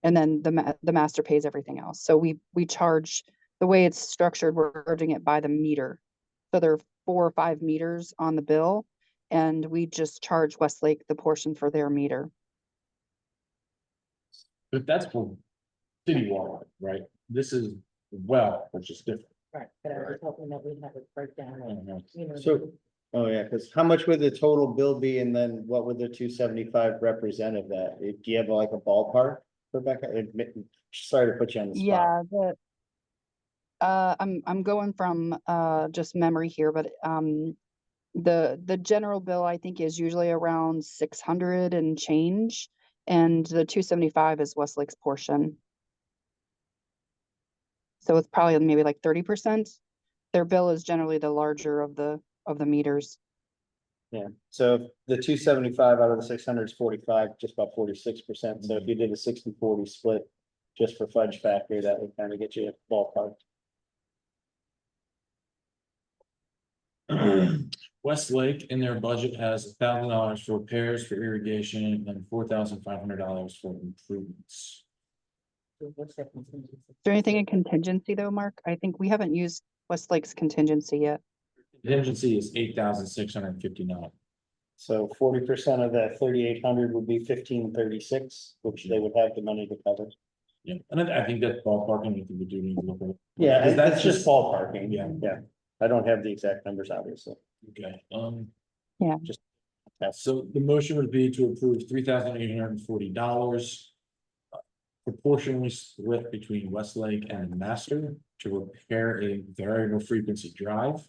And then the master pays everything else. So we charge, the way it's structured, we're charging it by the meter. So there are 4 or 5 meters on the bill, and we just charge Westlake the portion for their meter. But that's for city water, right? This is well, which is different. Right, but I was hoping that we'd have a breakdown of, Mhm. you know. So- Oh, yeah, because how much would the total bill be and then what would the 275 represent of that? Do you have like a ballpark, Rebecca? Sorry to put you on the spot. Yeah, I'm going from, just memory here, but, the general bill, I think, is usually around 600 and change, and the 275 is Westlake's portion. So it's probably maybe like 30%. Their bill is generally the larger of the meters. Yeah, so the 275 out of the 600 is 45, just about 46%. So if you did a 60-40 split, just for fudge factor, that would kind of get you a ballpark. Westlake in their budget has $1,000 for repairs for irrigation and $4,500 for improvements. What's that contingency? Is there anything in contingency though, Mark? I think we haven't used Westlake's contingency yet. Contingency is $8,659. So 40% of that 3,800 would be 1,536, which they would have the money to cover. Yeah, and I think that's ballparking, I think we do need to look at it. Yeah, Because that's just ballparking. Yeah. Yeah. I don't have the exact numbers, obviously. Okay, so the motion would be to approve $3,840. Proportionally split between Westlake and Master to repair a variable frequency drive.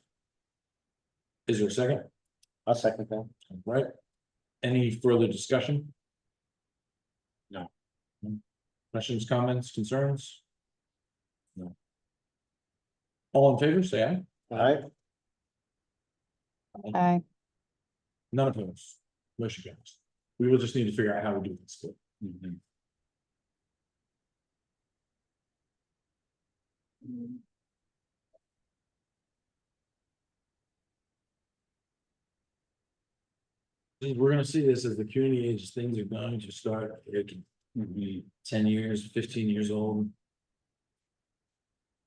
Is there a second? I'll second that. All right. Any further discussion? No. Questions, comments, concerns? No. All in favor, say aye. All right, Aye. None opposed. Motion carries. We will just need to figure out how we do this split. We're gonna see this as the community age, things are going to start, it can be 10 years, 15 years old.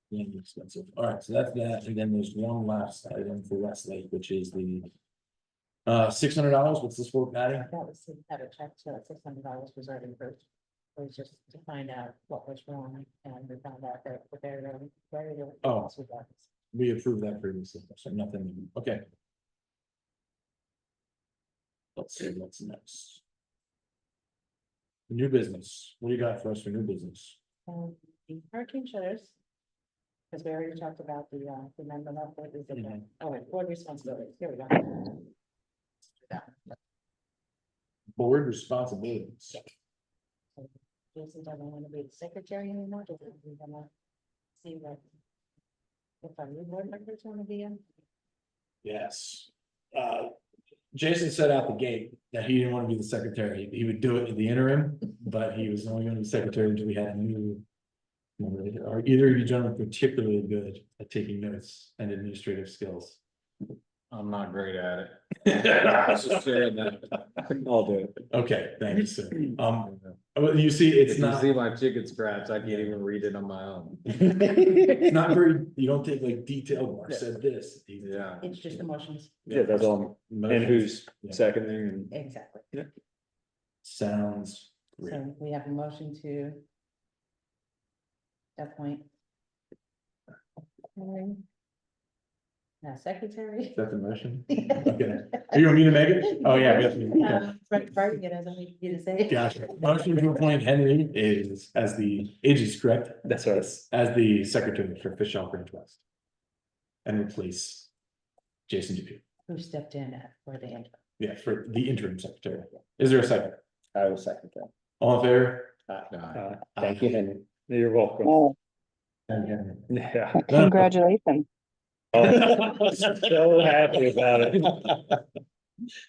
Yeah, expensive. All right, so that's that, and then there's one last item for Westlake, which is the $600. What's this for, Patty? That was, had a check to $600 was already approved. It was just to find out what was wrong, and we found out that the very. Oh. We approved that previously, so nothing, okay. Let's see what's next. New business, what do you got for us for new business? The hurricane shutters. Because we already talked about the amendment of what is it? Oh, wait, board responsibilities, here we go. Board responsibilities. Jason doesn't want to be the secretary anymore, does he wanna see what? If our new board members want to be in? Yes. Jason said out the gate that he didn't want to be the secretary. He would do it in the interim, but he was only going to be secretary until we had a new. Are either of you gentlemen particularly good at taking notes and administrative skills? I'm not great at it. Just saying that. I'll do it. Okay, thank you, sir. Well, you see, it's If you not, see my chicken scratch, I can't even read it on my own. it's not very, you don't take like detailed, Mark said this. Yeah. It's just emotions. Yeah, that's all. And who's Yeah. seconding and Exactly. Sounds great. So we have a motion to. Appoint. Now secretary. Is that the motion? Okay. Are you want me to make it? Oh, yeah. we have to- okay. Right, it doesn't need you to say. Gotcha. Motion to appoint Henry is as the, age is correct, that's right. as the secretary for Fish Off Range West. And replace Jason Dupuy. Who stepped in for the interim. Yeah, for the interim secretary. Is there a second? I will second that. All in favor? Thank you, Henry. You're welcome. Oh, Yeah. congratulations. So happy about it.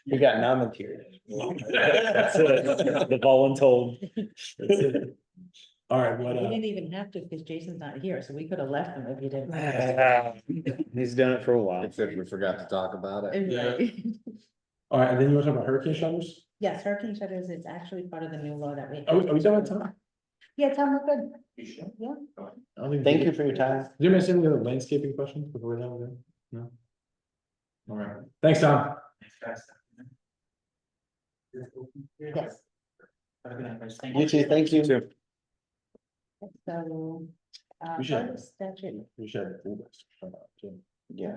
You got nominated. That's it. The voluntold. That's it. All right, what, We didn't even have to, because Jason's not here, so we could have left him if you didn't. He's done it for a while. Except we forgot to talk about it. Right. all right, and then you want to talk about hurricane shutters? Yes, hurricane shutters is actually part of the new law that we. Are we done with time? Yeah, Tom, we're good. Yeah. I don't think- Thank you for your time. Do you have any other landscaping questions before we're done with it? No? All right, thanks, Tom. Thanks, guys. Yes. Have a good night, guys. Thank You too, thank you. Too. So. We should- Florida statute. We should have a full list for that, too. Yeah,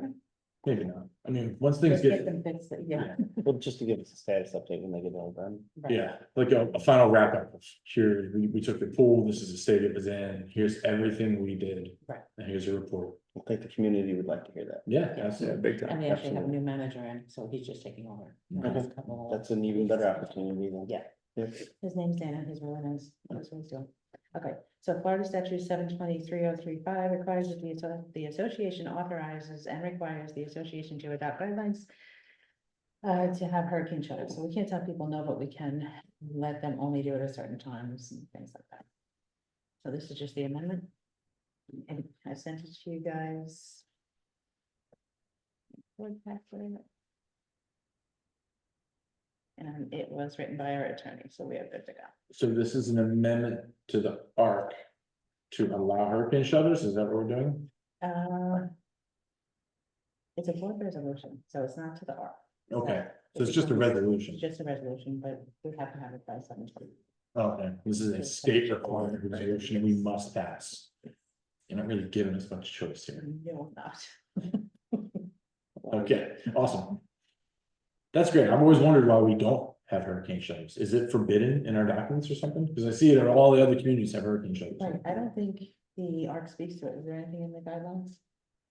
Maybe not. I mean, once things Just get get, them fixed, yeah. well, just to give us a status update when they get all done. Right. yeah, like a final wrap up. of Here, we took the pool, this is the state it was in, here's everything we did. Right. And here's a report. I think the community would like to hear that. Yeah, Yeah, absolutely. big And time. we actually have a new manager in, so he's just taking over. the Okay. next couple of- That's an even better opportunity then. Yeah. Yep. His name's Dana, he's really nice, that's what he's doing. Okay, so Florida statute 723.035 requires that the association authorizes and requires the association to adopt guidelines. To have hurricane shelters, so we can't tell people no, but we can let them only do it at certain times and things like that. So this is just the amendment. And I sent it to you guys. Word pack, whatever. And it was written by our attorney, so we are good to go. So this is an amendment to the ARC to allow hurricane shelters, is that what we're doing? It's a board resolution, so it's not to the ARC. Okay, so it's just a resolution. It's just a resolution, but we have to have it by 7:20. Okay, this is a state required resolution we must pass. You're not really giving us much choice here. No, not. Okay, awesome. That's great. I've always wondered why we don't have hurricane shelters. Is it forbidden in our documents or something? Because I see that all the other communities have hurricane shelters. Right, I don't think the ARC speaks to it. Is there anything in the guidelines?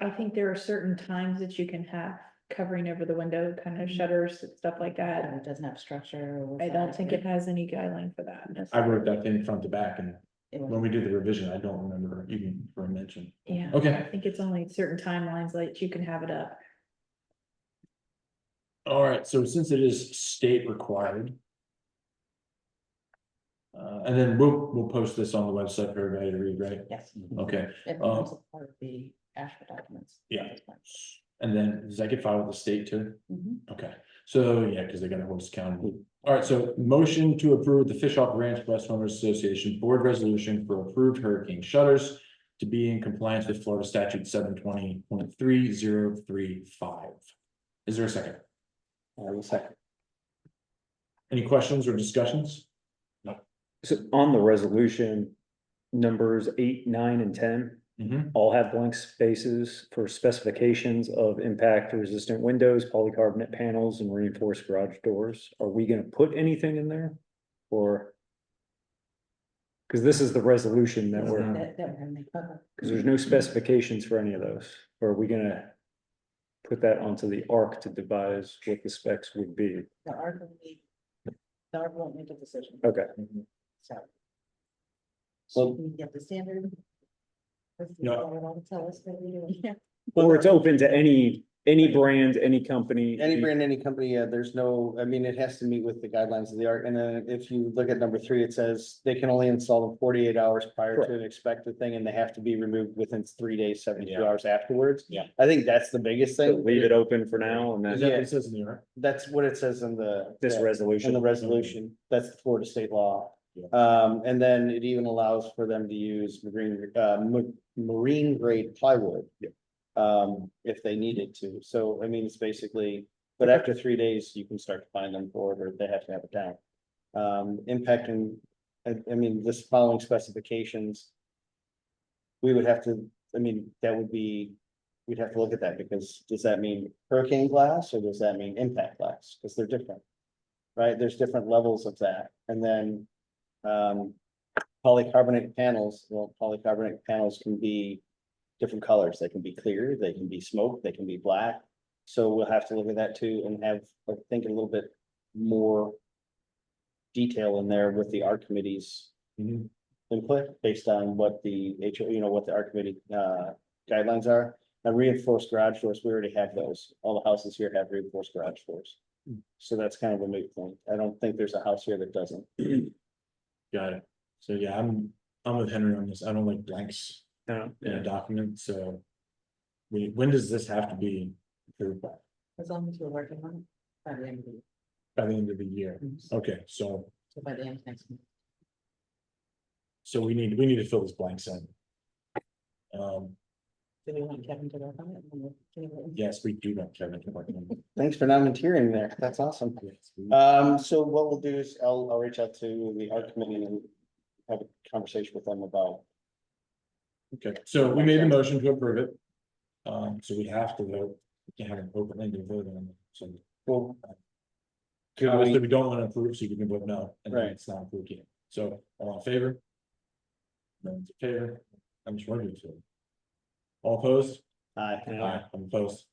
I think there are certain times that you can have covering over the window, kind of shutters, stuff like That that. it doesn't have structure? or I don't size, think right? it has any guideline for that. I wrote that thing front to back, and It when was- we did the revision, I don't remember even for a mention. Yeah. Okay. I think it's only certain timelines like you can have it up. All right, so since it is state required. And then we'll post this on the website for everybody to read, right? Yes. Okay, It becomes a part of the ASHA documents. yeah. And then does that get filed with the state too? Mhm. Okay, so yeah, because they got a host county. All right, so motion to approve the Fish Hawk Ranch West Homeowners Association Board Resolution for approved hurricane shutters to be in compliance with Florida Statute 720.3035. Is there a second? A second. Any questions or discussions? So on the resolution, numbers 8, 9, and 10 Mhm. all have blank spaces for specifications of impact resistant windows, polycarbonate panels, and reinforced garage doors. Are we gonna put anything in there? Or? Cause this is the resolution that we're, That we're gonna make public. cause there's no specifications for any of those. Or are we gonna put that onto the ARC to devise what the specs would be? The ARC will be, the ARC won't make a decision, Okay, so. Well- We get the standard. Let's see Yeah. what it'll tell us what we're doing. or it's open to any brand, any company. Any brand, any company, there's no, I mean, it has to meet with the guidelines of the art, and then if you look at number 3, it says they can only install them 48 hours prior to an expected thing, and they have to be removed within 3 days, 72 Yeah. hours afterwards. Yeah. I think that's the biggest So thing. leave it open for now and Is then that what it says in the ARC? That's what it says in the. this in resolution. the resolution, that's the Florida state law. Yeah. And then it even allows for them to use marine grade plywood. Yeah. If they needed to, so I mean, it's basically, but after 3 days, you can start to find them for, or they have to have it down. Impacting, I mean, this following specifications. We would have to, I mean, that would be, we'd have to look at that, because does that mean hurricane glass, or does that mean impact glass, because they're different. Right, there's different levels of that, and then. Polycarbonate panels, well, polycarbonate panels can be different colors. They can be clear, they can be smoke, they can be black. So we'll have to look at that too and have, I think, a little bit more detail in there with the art committee's Mhm. input based on what the what the art committee guidelines are. And reinforced garage doors, we already have those. All the houses here have reinforced garage doors. So that's kind of a moot point. I don't think there's a house here that doesn't. Got it. So yeah, I'm with Henry on this. I don't like blanks No, in a document, so. When does this have to be approved by? As long as we're working on it, by the end of the year. By the end of the year? So Okay, so by the end of next month. we need to fill this blanks in. Do we want Kevin to work on it? Yes, we do want Kevin to work on it. Thanks for volunteering there. That's awesome. So what we'll do is I'll reach out to the art committee and have a conversation with them about. Okay, so we made the motion to approve it. So we have to vote, we can have an open-ended vote on it, so. Well, Obviously, we don't want to approve, so you can vote no, and then Right. it's not approved yet. So, all in favor? No one's in favor, I'm just wondering. All opposed? Aye, I'm opposed.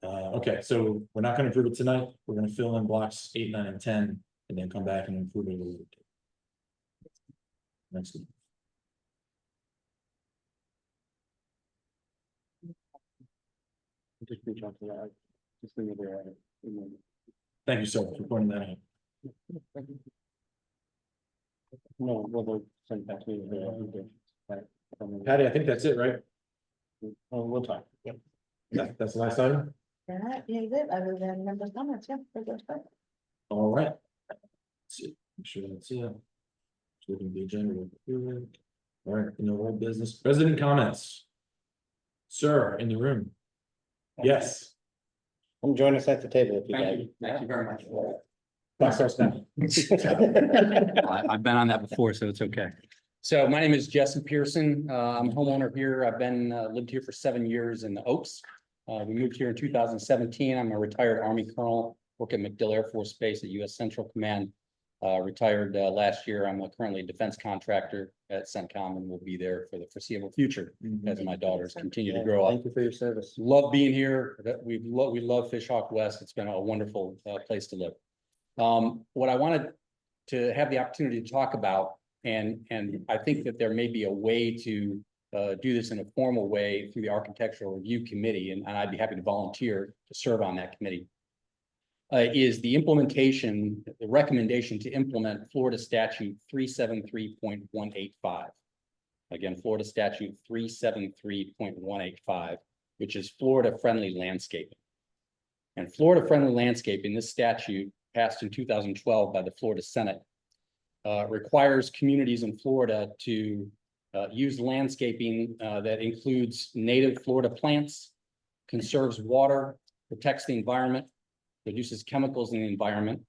Okay, so we're not gonna approve it tonight, we're gonna fill in blocks 8, 9, and 10, and then come back and approve it later. Next. week. Just reach out to that. Just leave it there. Thank you so much for pointing that out. No, we'll send back to you. Patty, I think that's it, right? We'll talk. That's the last item? That is it, other than members' comments, yeah, for those part. All right. Let's see, make sure that's it. So we can be agenda. All right, no old business, president comments. Sir, in the room. Yes. Come join us at the table if you like. Thank you very much. Pass us down. I've been on that before, so it's okay. So my name is Jesse Pearson. I'm a homeowner here. I've been lived here for 7 years in the Oaks. We moved here in 2017. I'm a retired Army colonel, work at MacDill Air Force Base at U.S. Central Command. Retired last year. I'm currently a defense contractor at CENTCOM and will be there for the foreseeable future as my daughters continue to grow up. Thank you for your service. Love being here. We love Fishhawk West. It's been a wonderful place to live. What I wanted to have the opportunity to talk about, and I think that there may be a way to do this in a formal way through the Architectural Review Committee, and I'd be happy to volunteer to serve on that committee, is the implementation, the recommendation to implement Florida Statute 373.185. Again, Florida Statute 373.185, which is Florida-friendly landscaping. And Florida-friendly landscaping, this statute passed in 2012 by the Florida Senate, requires communities in Florida to use landscaping that includes native Florida plants, conserves water, protects the environment, reduces chemicals in the environment,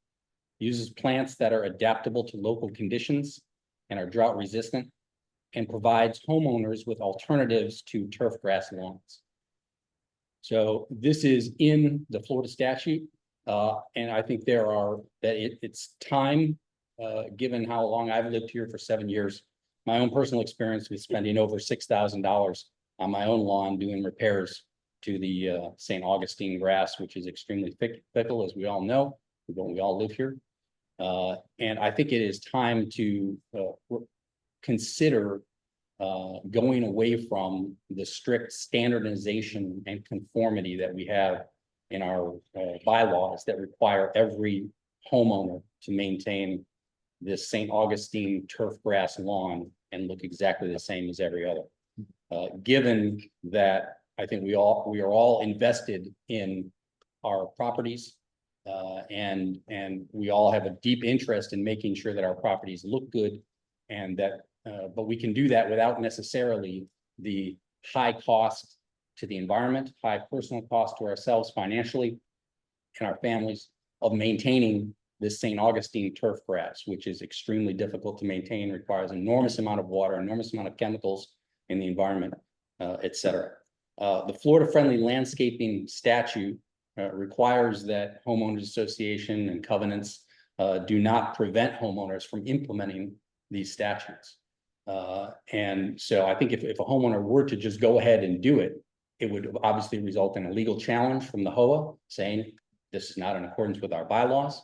uses plants that are adaptable to local conditions and are drought resistant, and provides homeowners with alternatives to turf grass lawns. So this is in the Florida statute. And I think it's time, given how long I've lived here for 7 years, my own personal experience with spending over $6,000 on my own lawn doing repairs to the St. Augustine grass, which is extremely fickle, as we all know, we all live here. And I think it is time to consider going away from the strict standardization and conformity that we have in our bylaws that require every homeowner to maintain this St. Augustine turf grass lawn and look exactly the same as every other. Given that I think we are all invested in our properties, and we all have a deep interest in making sure that our properties look good, and that but we can do that without necessarily the high cost to the environment, high personal cost to ourselves financially and our families of maintaining this St. Augustine turf grass, which is extremely difficult to maintain, requires enormous amount of water, enormous amount of chemicals in the environment, et cetera. The Florida Friendly Landscaping Statute requires that homeowners association and covenants do not prevent homeowners from implementing these statutes. And so I think if a homeowner were to just go ahead and do it, it would obviously result in a legal challenge from the HOA saying this is not in accordance with our bylaws.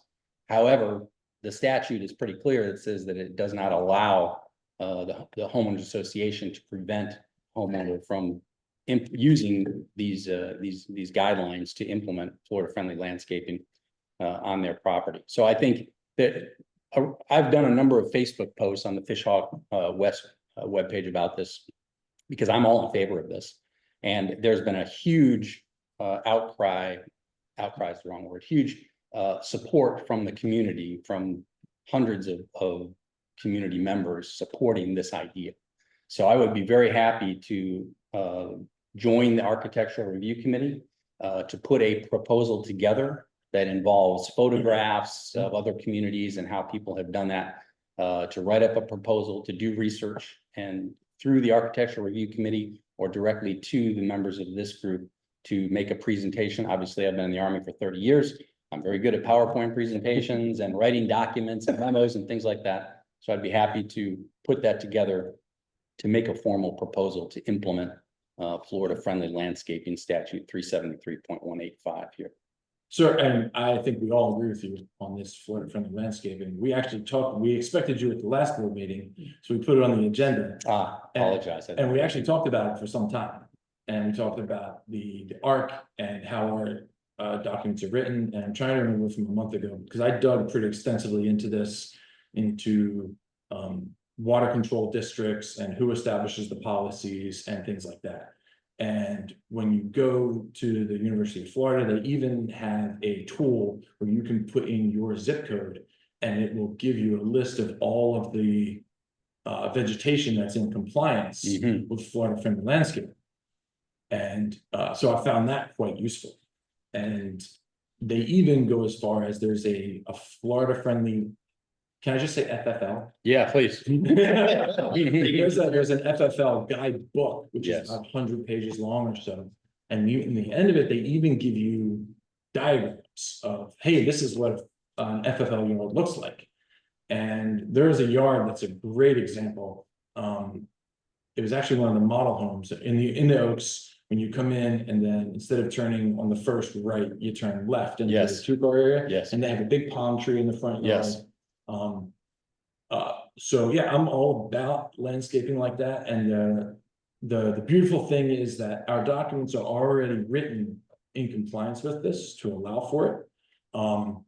However, the statute is pretty clear. It says that it does not allow the homeowners association to prevent homeowner from using these guidelines to implement Florida friendly landscaping on their property. So I think that I've done a number of Facebook posts on the Fishhawk West webpage about this because I'm all in favor of this. And there's been a huge outcry is the wrong word, huge support from the community, from hundreds of community members supporting this idea. So I would be very happy to join the architectural review committee to put a proposal together that involves photographs of other communities and how people have done that, to write up a proposal, to do research, and through the architectural review committee or directly to the members of this group to make a presentation. Obviously, I've been in the Army for 30 years. I'm very good at PowerPoint presentations and writing documents and memos and things like that. So I'd be happy to put that together to make a formal proposal to implement Florida Friendly Landscaping Statute 373.185 here. Sir, and I think we all agree with you on this Florida friendly landscaping. We actually talked, we expected you at the last board meeting, so we put it on the agenda. Apologize. And we actually talked about it for some time. And we talked about the ARC and how our documents are written. And I'm trying to remember from a month ago, because I dug pretty extensively into this, into water control districts and who establishes the policies and things like that. And when you go to the University of Florida, they even have a tool where you can put in your zip code and it will give you a list of all of the vegetation that's in compliance with Florida friendly landscape. And so I found that quite useful. And they even go as far as there's a Florida friendly, can I just say FFL? Yeah, please. There's an FFL guidebook, which Yes. is about 100 pages long or so. And in the end of it, they even give you diagrams of, hey, this is what an FFL yard looks like. And there's a yard that's a great example. It was actually one of the model homes in the Oaks. When you come in and then instead of turning on the first right, you turn left into the Yes. 2-car area. Yes. And they have a big palm tree in the front yard. Yes. So yeah, I'm all about landscaping like that. And the beautiful thing is that our documents are already written in compliance with this to allow for it. And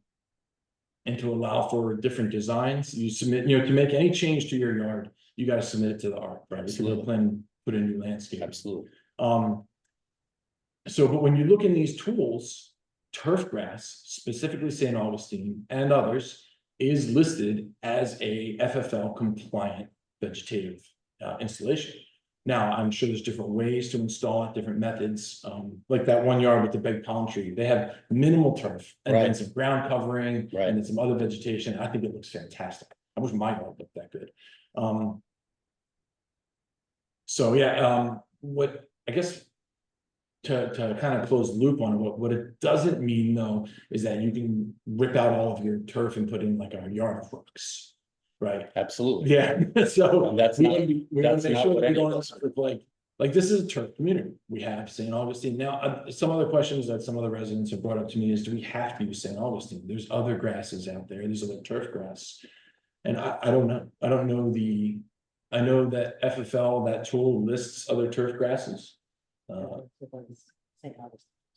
to allow for different designs. You submit, to make any change to your yard, you got to submit it to the ARC, right? If you're planning to put in new landscape. Absolutely. So, but when you look in these tools, turf grass, specifically St. Augustine and others, is listed as a FFL compliant vegetative installation. Now, I'm sure there's different ways to install it, different methods, like that one yard with the big palm tree. They have minimal turf and then some ground covering and then some other vegetation. I think it looks fantastic. I wish my yard looked that good. So yeah, what I guess to kind of close the loop on what it doesn't mean though, is that you can rip out all of your turf and put in like a yard of rocks. Right. Absolutely. Yeah, so And that's we not- want to make that's sure not that what we any don't of us end up with like this is a turf community. We have St. Augustine. Now, some other questions that some other residents have brought up to me is, do we have to use St. Augustine? There's other grasses out there. There's other turf grass. And I don't know. I don't know I know that FFL, that tool lists other turf grasses.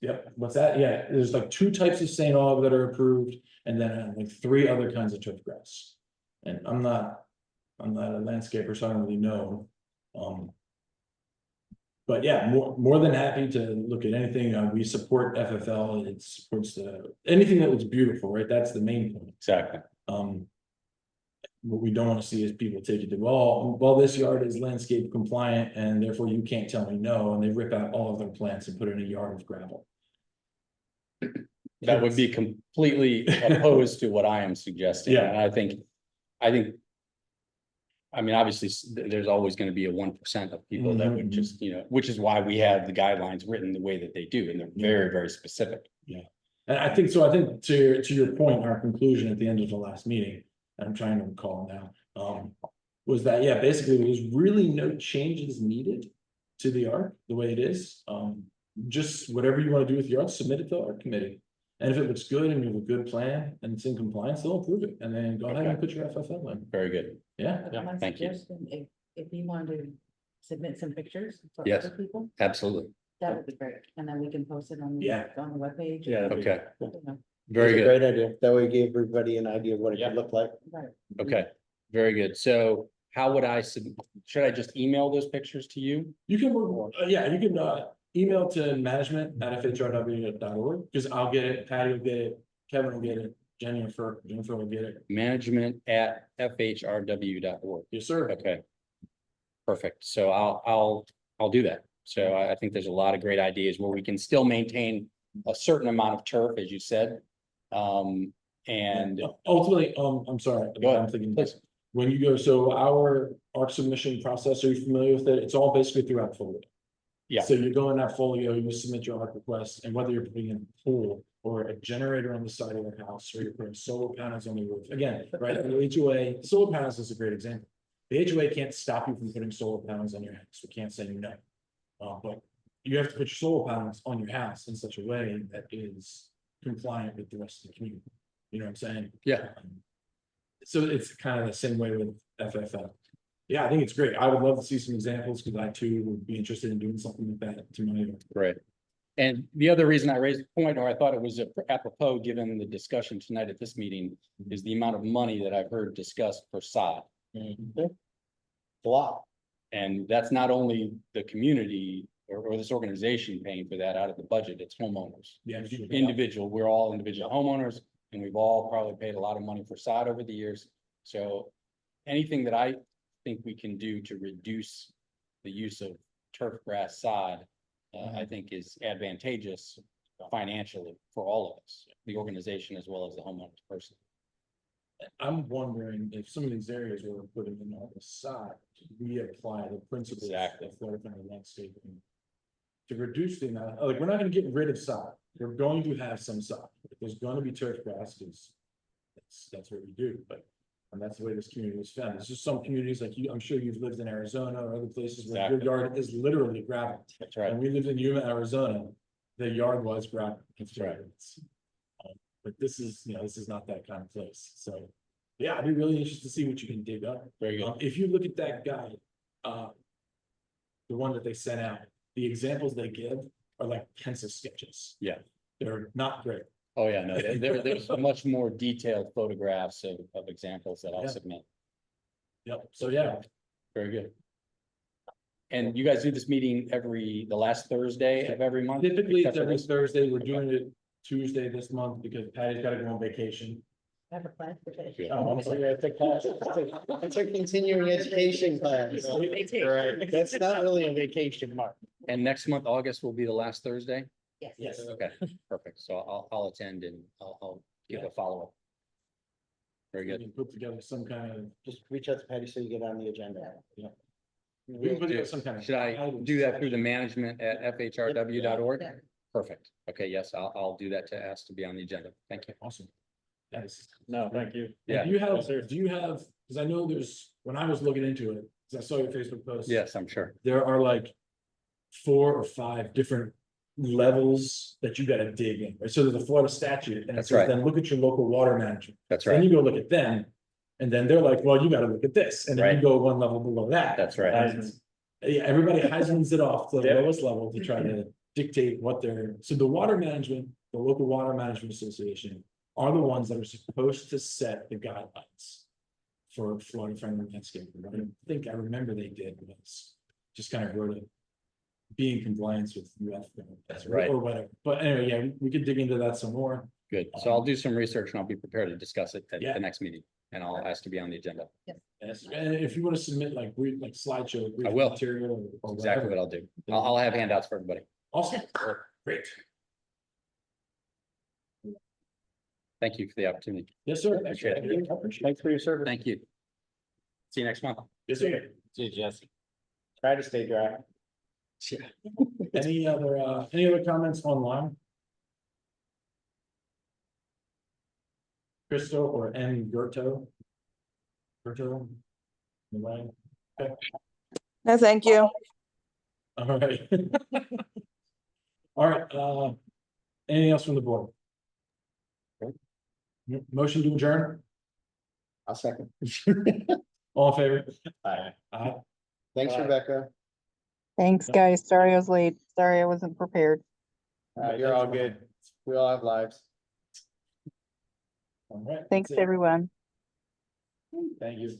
Yep, what's that? Yeah, there's like 2 types of St. Aug that are approved, and then like 3 other kinds of turf grass. And I'm not a landscaper, so I don't really know. But yeah, more than happy to look at anything. We support FFL. It supports anything that looks beautiful, right? That's the main point. Exactly. What we don't want to see is people take it to, well, this yard is landscape compliant and therefore you can't tell me no, and they rip out all of their plants and put in a yard of gravel. That would be completely opposed to what I am suggesting. Yeah. And I mean, obviously, there's always going to be a 1% of people that would just, which is why we have the guidelines written the way that they do, and they're very, very specific. Yeah. And I think to your point, our conclusion at the end of the last meeting, I'm trying to recall now, was that, yeah, basically there's really no changes needed to the ARC the way it is. Just whatever you want to do with your ARC, submit it to the ARC committee. And if it looks good and you have a good plan and it's in compliance, they'll approve it. And then go ahead and put your FFL in. Very good. Yeah. Yeah, thank you. If you wanted to submit some pictures for Yes. other people, Absolutely. that would be great. And then we can post it on the webpage. Yeah. Okay. You know, Very It's a good. Great idea. That way give everybody an idea of what it Yeah. could look like. Right. Okay. Very good. So how would should I just email those pictures to you? You can work, you can email to management@FHRW.org, because I'll get it, Patty will get it, Kevin will get it, Jennifer will get it. Management@FHRW.org. Yes, sir. Okay. Perfect. So I'll do that. So I think there's a lot of great ideas where we can still maintain a certain amount of turf, as you said. And Ultimately, I'm sorry, Go ahead, I'm thinking please. this, when you go, so our submission process, are you familiar with it? It's all basically through AppFolio. Yeah. So you go in AppFolio, you submit your ARC request, and whether you're putting in a pool or a generator on the side of your house, or you're putting solar panels on the roof, again, right, the HOA, solar panels is a great example. The HOA can't stop you from putting solar panels on your house, we can't say no. But you have to put your solar panels on your house in such a way that is compliant with the rest of the community. You know what I'm saying? Yeah. So it's kind of the same way with FFL. Yeah, I think it's great. I would love to see some examples because I too would be interested in doing something like that to my. Right. And the other reason I raised the point, or I thought it was apropos, given the discussion tonight at this meeting, is the amount of money that I've heard discussed per sod. Wow. And that's not only the community or this organization paying for that out of the budget, it's homeowners. Yeah. Individual, we're all individual homeowners, and we've all probably paid a lot of money for sod over the years. So anything that I think we can do to reduce the use of turf grass sod, I think is advantageous financially for all of us, the organization as well as the homeowners person. I'm wondering if some of these areas where we're putting in on the side, we apply the principles Exactly. of Florida Friendly Landscaping to reduce the amount, like, we're not gonna get rid of sod. We're going to have some sod. There's gonna be turf grass, because that's what we do, but and that's the way this community was found. There's just some communities like you, I'm sure you've lived in Arizona or other places where your Exactly. yard is literally gravel. That's right. And we lived in Yuma, Arizona, the yard was gravel. That's right. But this is, this is not that kind of place, so, yeah, I'd be really interested to see what you can dig up. Very good. If you look at that guide, the one that they sent out, the examples they give are like pencil sketches. Yeah. They're not great. Oh, yeah, no, there's much more detailed photographs of examples that I'll Yeah. submit. Yep, so yeah, Very good. And you guys do this meeting the last Thursday of every month? typically it's except for every this? Thursday, we're doing it Tuesday this month because Patty's gotta go on vacation. I have a plan for today. Good. Oh, I'm sorry, it's a class, it's a continuing education class. Right, that's not really a vacation, Mark. And next month, August will be the last Thursday? Yes. Yes. Okay, perfect. So I'll attend and I'll give a follow-up. Very We good. can put together some kind of, Just reach out to Patty so you get on the agenda. we can put together some kind of. Should I do that through the management at FHRW.org? Yeah. Perfect. Okay, yes, I'll do that to ask to be on the agenda. Thank you. Awesome. Nice. No, thank you. Yeah. Do you have, because I know when I was looking into it, because I saw your Facebook post. Yes, I'm sure. There are like 4 or 5 different levels that you gotta dig in, right? So there's a Florida statute, and it That's says, right. then look at your local water management. That's Then right. you go look at them, and then they're like, well, you gotta look at this, and then you Right. go one level below that. That's right. And, yeah, everybody Heisman's it off to the lowest level to try to dictate what they're, so the water management, the local water management association are the ones that are supposed to set the guidelines for Florida Friendly Landscaping. I remember they did was just kind of wrote it. Be in compliance with UF. That's right. Or whatever, but anyway, yeah, we could dig into that some more. Good. So I'll do some research and I'll be prepared to discuss it at Yeah. the next meeting. And I'll ask to be on the agenda. Yes, and if you want to submit like slideshow. brief I will. Material. or Exactly whatever. what I'll do. I'll have handouts for everybody. Awesome, great. Thank you for the opportunity. Yes, sir. Appreciate it. Thanks for your service. Thank you. See you next month. Yes, sir. See you, Jesse. Try to stay dry. Any other comments online? Crystal or N Gerto? Gerto? Anybody? Okay, No, thank you. all right. All right, anything else from the board? Motion to adjourn, I'll second. all in favor? Aye. Aye. Thanks, Aye. Rebecca. Thanks, guys. Sorry I was late. Sorry I wasn't prepared. You're all good. We all have lives. All right. Thanks, that's it. everyone. Thank you.